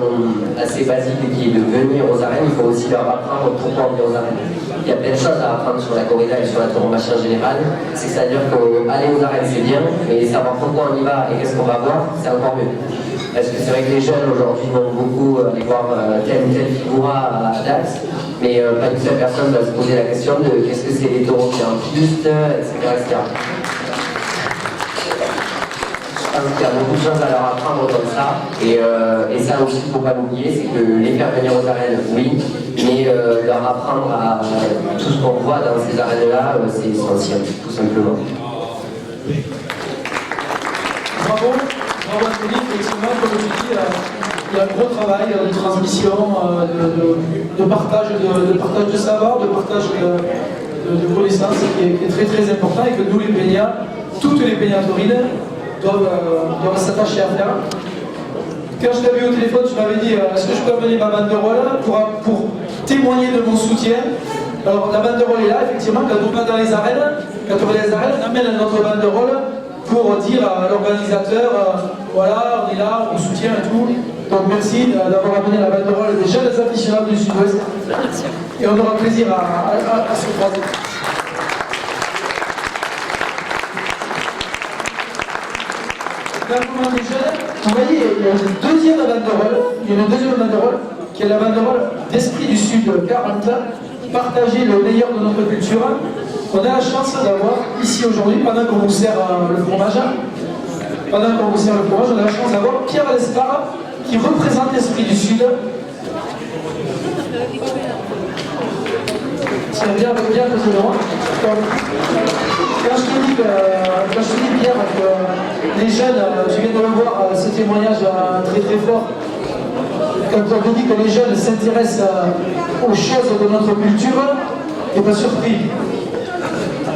assez basique qui est de venir aux arènes, il faut aussi leur apprendre pourquoi on vient aux arènes. Il y a plein de choses à apprendre sur la corrida et sur la tauromachie en général. C'est-à-dire qu'aller aux arènes c'est bien, mais savoir pourquoi on y va et qu'est-ce qu'on va voir, c'est encore mieux. Parce que c'est vrai que les jeunes aujourd'hui vont beaucoup aller voir telle ou telle figura à Dax, mais pas une seule personne va se poser la question de qu'est-ce que c'est les taureaux qui en piste, etc. Il y a beaucoup de choses à leur apprendre comme ça, et ça aussi il ne faut pas l'oublier, c'est que les faire venir aux arènes, oui, mais leur apprendre à tout ce qu'on voit dans ces arènes-là, c'est essentiel, tout simplement. Bravo Anthony, effectivement, comme tu dis, il y a un gros travail de transmission, de partage de savoir, de partage de connaissances qui est très très important et que nous les baignats, toutes les baignatourines, doivent s'attacher à faire. Quand je t'avais eu au téléphone, tu m'avais dit est-ce que je peux amener ma banderole pour témoigner de mon soutien. Alors la banderole est là, effectivement, quand on va dans les arènes, on amène notre banderole pour dire à l'organisateur voilà, on est là, on vous soutient et tout. Donc merci d'avoir amené la banderole des jeunes aficionados du Sud-Ouest. Et on aura plaisir à se croiser. L'argument des jeunes, vous voyez, il y a une deuxième banderole, qui est la banderole d'Esprit du Sud 40, partager le meilleur de notre culture. On a la chance d'avoir ici aujourd'hui, pendant qu'on vous sert le fromage, on a la chance d'avoir Pierre Lespard qui représente l'Esprit du Sud. Tiens, bien président. Quand je te dis, Pierre, que les jeunes, tu viens de le voir, ce témoignage très très fort, quand on te dit que les jeunes s'intéressent aux choses de notre culture, tu n'es pas surpris.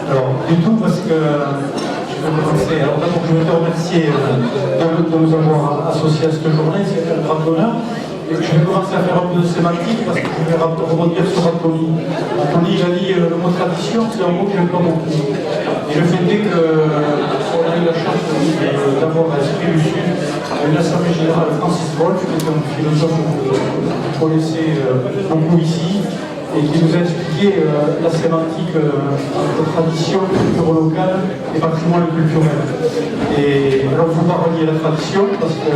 Alors, du tout, parce que je vais commencer. Alors, d'abord, je vais te remercier de nous avoir associés à cette journée, c'est un grand honneur. Et je vais commencer à faire un peu de sémantique parce que je vais rebondir sur Anthony. Anthony, il a dit le mot tradition, c'est un mot que j'aime pas beaucoup. Et le fait est qu'on a eu la chance d'avoir à l'Esprit du Sud une assemblée générale Francis Wolff, qui est un philosophe que vous connaissez beaucoup ici, et qui nous a expliqué la sémantique entre tradition, culture locale et patrimoine culturel. Et alors vous parliez de la tradition parce que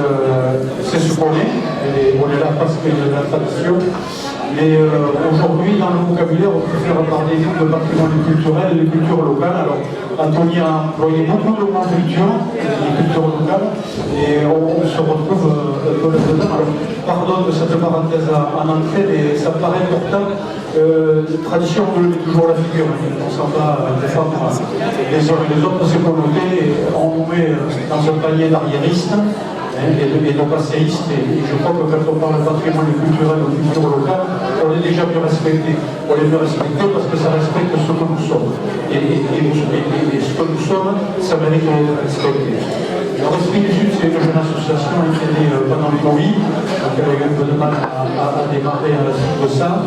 c'est ce qu'on est, et on est là parce qu'il y a de la tradition. Mais aujourd'hui, dans le vocabulaire, on préfère parler de patrimoine culturel et de culture locale. Alors, Anthony a employé beaucoup de mots culture, de culture locale, et on se retrouve là-dedans. Alors, pardon de cette parenthèse en entrée, mais ça me paraît important. Tradition, on le met toujours la figure. On s'en va défendre les uns et les autres, c'est pour noter, on nous met dans un panier d'arriéristes. Et de passéistes, et je crois que quand on parle de patrimoine culturel ou culture locale, on est déjà mieux respecté. On est mieux respecté parce que ça respecte ce que nous sommes. Et ce que nous sommes, ça mérite d'être respecté. Alors, Esprit du Sud, c'est une jeune association qui est née pendant le Covid, donc elle a eu un peu de mal à démarrer à la suite de ça.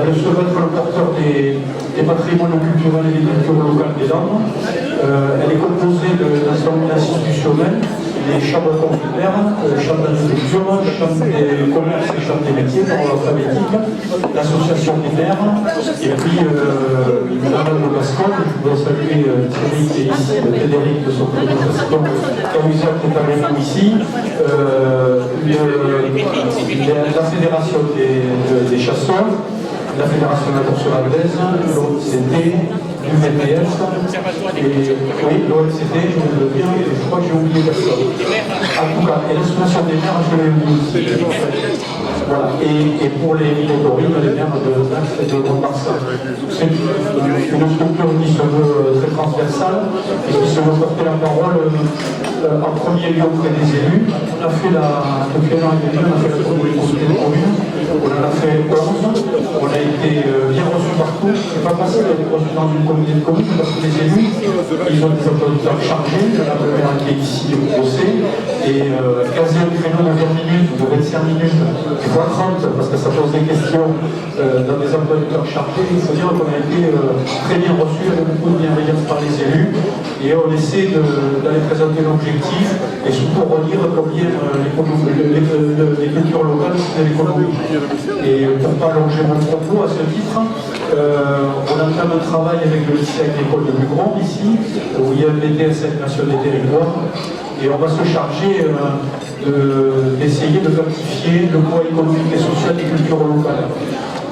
Elle se veut être le porteur des patrimoines culturels et des cultures locales des Landes. Elle est composée d'assemblées institutionnelles, les chambres consulaires, chambres d'instruction, chambres des commerces et chambres des métiers par ordre alphabétique, l'association des maires, et puis la Madame de Gascogne. Je voudrais saluer Thierry et Frédéric de son présentation, Cahuzac qui est avec nous ici, la fédération des chasseurs, la fédération de la course anglaise, l'ONCT, du VPS, et oui, l'ONCT, je le bien, et je crois que j'ai oublié personne. En tout cas, et l'association des maires, je l'ai oublié aussi. Voilà. Et pour les Minotaurines, les maires de Dax et de Montmarsan. C'est une structure qui se veut très transversale et qui se veut porter la parole en premier lieu auprès des élus. On a fait depuis un an et demi, on a fait le premier comité de commune, on en a fait 11, on a été bien reçus partout. C'est pas facile d'être reçu dans une communauté de communes parce que les élus, ils ont des emplois chargés, il y en a un qui est ici au procès, et caser un créneau de 20 minutes ou de 25 minutes, des fois 30, parce que ça pose des questions dans des emplois du temps chargés, il faut dire qu'on a été très bien reçus, avec beaucoup de bienveillance par les élus, et on essaie d'aller présenter l'objectif, et surtout redire combien les cultures locales, c'est l'économie. Et pour ne pas allonger mon propos à ce titre, on entame un travail avec le lycée agricole de Mugron ici, où il y a le BTS Animation des territoires, et on va se charger d'essayer de quantifier le poids économique et social des cultures locales.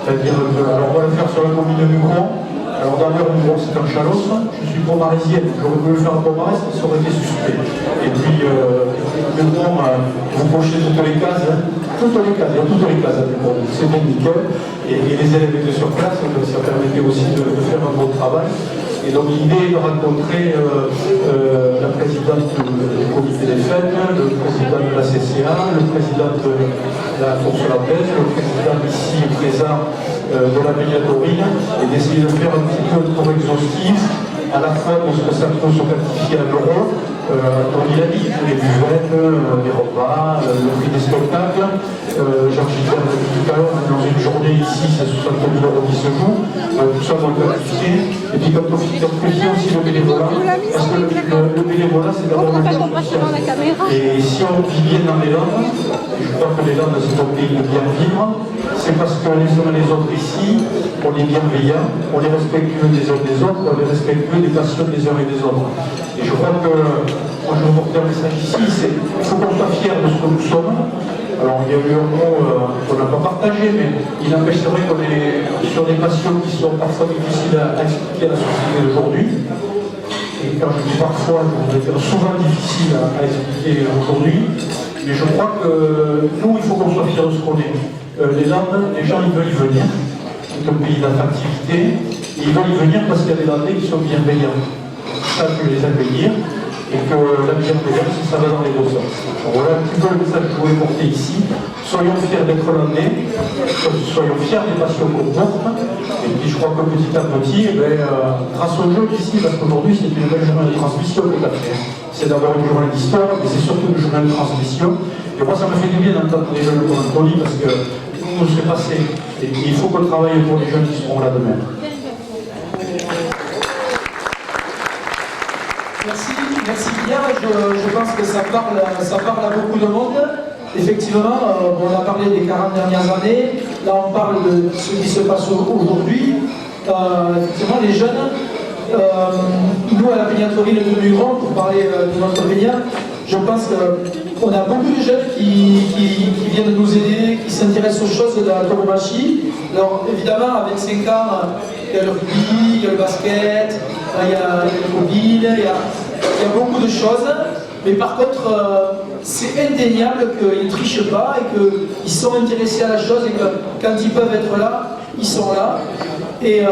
C'est-à-dire, alors on va le faire sur la commune de Mugron. Alors d'abord, Mugron c'est en Chalosse, je suis pomaraisienne, j'aurais voulu le faire en Pomarès, ça aurait été suspect. Et puis, Mugron, vous cochez toutes les cases, il y a toutes les cases à Mugron, c'est bon nickel. Et les élèves étaient sur place, donc ça permettait aussi de faire un bon travail. Et donc l'idée est de rencontrer la présidente du comité des fêtes, le président de la CCA, le président de la course à la pêche, le président ici présent de la Médiatorine, et d'essayer de faire un petit peu un tour exhaustif, à la fois de ce que ça peut se quantifier à l'euro, comme il a dit, les buvettes, les repas, le prix des spectacles. Jean-Gilles l'a dit tout à l'heure, dans une journée ici, c'est 60 000 € qui se jouent, tout ça doit être quantifié. Et puis comme on fait aussi le bénévolat, parce que le bénévolat c'est d'abord le lien social. Et si on vit bien dans les Landes, et je crois que les Landes c'est un pays de bien vivre, c'est parce que les uns et les autres ici, on est bienveillants, on est respectueux des uns des autres, on est respectueux des passions des uns et des autres. Et je crois que, moi je veux porter un message ici, c'est qu'il faut qu'on soit fiers de ce que nous sommes. Alors il y a eu un mot qu'on n'a pas partagé, mais il n'empêche, c'est vrai qu'on est sur des passions qui sont parfois difficiles à expliquer à la société d'aujourd'hui. Et quand je dis parfois, je voudrais dire souvent difficile à expliquer aujourd'hui. Mais je crois que nous, il faut qu'on soit fiers de ce qu'on est. Les Landes, les gens ils veulent y venir. C'est un pays d'attractivité. Et ils veulent y venir parce qu'il y a des Landais qui sont bienveillants. Ça peut les accueillir. Et que la bienveillance, ça va dans les deux sens. Voilà un petit peu le message que je voulais porter ici. Soyons fiers d'être Landais, soyons fiers des passions qu'on porte. Et puis je crois que petit à petit, grâce au jeu ici, parce qu'aujourd'hui c'est une belle journée de transmission que tu as fait. C'est d'abord une journée d'histoire, mais c'est surtout une journée de transmission. Et moi ça me fait du bien d'entendre les jeunes comme Anthony, parce que nous nous c'est passé. Et il faut qu'on travaille pour les jeunes qui seront là demain. Merci bien, je pense que ça parle à beaucoup de monde. Effectivement, on a parlé des 40 dernières années, là on parle de ce qui se passe aujourd'hui. Effectivement, les jeunes, nous à la pédiatrie de Mugron, pour parler de notre pédiatre, je pense qu'on a beaucoup de jeunes qui viennent nous aider, qui s'intéressent aux choses de la tauromachie. Alors évidemment, à 25 ans, il y a le rugby, il y a le basket, il y a le mobile, il y a beaucoup de choses. Mais par contre, c'est indéniable qu'ils ne trichent pas et qu'ils sont intéressés à la chose et que quand ils peuvent être là, ils sont là. Et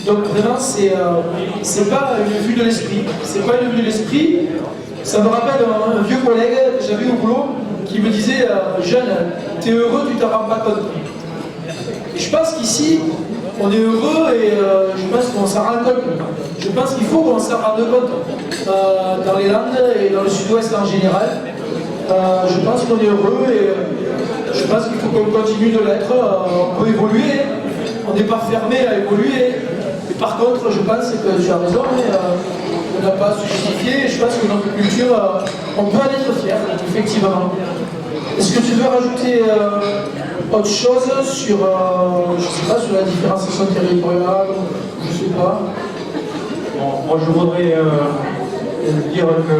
donc vraiment, c'est pas une vue de l'esprit. C'est pas une vue de l'esprit. Ça me rappelle un vieux collègue que j'avais au boulot qui me disait jeune, t'es heureux, tu t'en rends pas compte. Et je pense qu'ici, on est heureux et je pense qu'on s'en rend compte. Je pense qu'il faut qu'on s'en rende compte dans les Landes et dans le sud-ouest en général. Je pense qu'on est heureux et je pense qu'il faut qu'on continue de l'être. On peut évoluer, on n'est pas fermé à évoluer. Mais par contre, je pense que tu as raison, on n'a pas à se justifier. Et je pense que notre culture, on peut en être fier, effectivement. Est-ce que tu veux rajouter autre chose sur, je sais pas, sur la différenciation territoriale, je sais pas. Bon, moi je voudrais dire que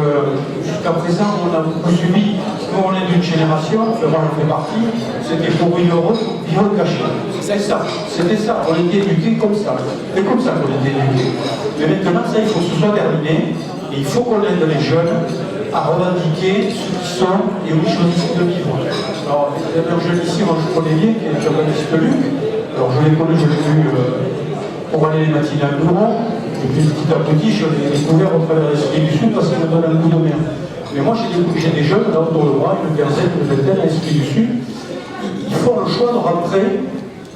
jusqu'à présent on a beaucoup subi, nous on est d'une génération, moi j'en fais partie, c'était pour une heure vivre caché. C'est ça, c'était ça, on était éduqués comme ça. C'est comme ça qu'on était éduqués. Mais maintenant ça il faut que ce soit terminé, et il faut qu'on aide les jeunes à revendiquer ce qu'ils sont et où ils choisissent de vivre. Alors, il y a un jeune ici, moi je connais bien, qui est le journaliste Luc. Alors je l'ai connu, je l'ai vu pour aller les matinales de Mugron. Et puis petit à petit, je l'ai découvert au travers l'Esprit du Sud parce qu'il me donne un coup de main. Mais moi j'ai des jeunes là autour de moi, une quinzaine, une vingtaine à l'Esprit du Sud. Ils font le choix de rentrer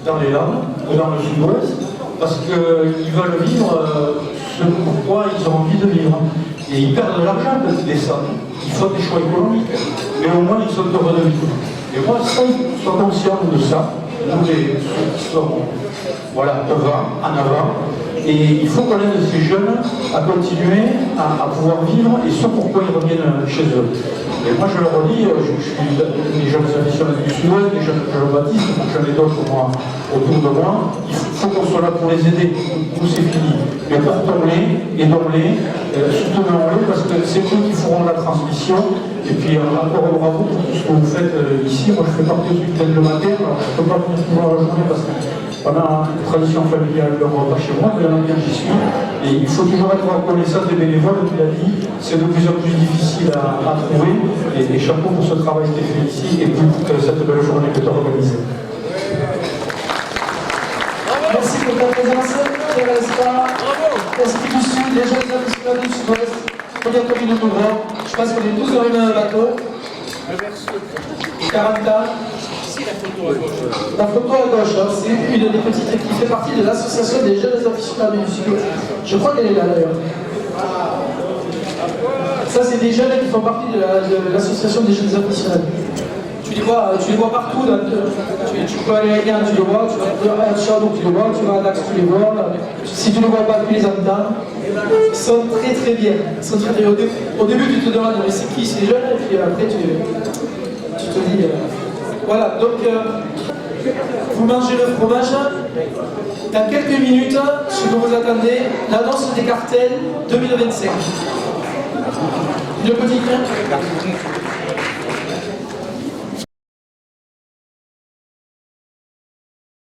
dans les Landes ou dans le Sud-Ouest parce qu'ils veulent vivre ce pourquoi ils ont envie de vivre. Et ils perdent de l'argent quand ils descendent. ils font des choix économiques, mais au moins ils sont heureux de vivre. Et moi, ça, ils sont conscients de ça, nous les ceux qui sont voilà, devant, en avant, et il faut qu'on aide ces jeunes à continuer à pouvoir vivre, et ce pourquoi ils reviennent chez eux. Et moi je leur dis, je suis les jeunes aficionados du Sud-Ouest, les jeunes baptistes, j'en ai d'autres autour de moi, il faut qu'on soit là pour les aider, nous c'est fini. Mais portons-les, aidons-les, soutenons-les, parce que c'est eux qui feront la transmission. Et puis encore bravo pour tout ce que vous faites ici. Moi je fais partie du thème le matin, alors je ne peux pas venir toujours la journée parce qu'on a une tradition familiale de repas chez moi, mais bien j'y suis. Et il faut toujours être reconnaissant des bénévoles, tu l'as dit, c'est de plus en plus difficile à trouver. Et chapeau pour ce travail qui est fait ici et pour cette belle journée que tu as organisée. Merci pour ta présence, Pierre Espa, Esprit du Sud, les jeunes aficionados du Sud-Ouest, première commune de Mouvement. Je pense qu'on est tous dans le même bateau. 40 ans. La photo à gauche, hein, c'est une des petites qui fait partie de l'association des jeunes aficionados du Sud. Je crois qu'elle est là d'ailleurs. Ça, c'est des jeunes qui font partie de l'association des jeunes aficionados. Tu les vois partout. Tu peux aller à Yann, tu les vois. Tu vas à Chardon, tu les vois. Tu vas à Dax, tu les vois. Si tu ne les vois pas, tu les entends. Ils sont très très bien. Ils sont très, très... Au début, tu te demandes mais c'est qui ces jeunes, et puis après, tu te dis. Voilà, donc vous mangez le fromage. Dans quelques minutes, ce que vous attendez, l'annonce des cartels 2025. Le petit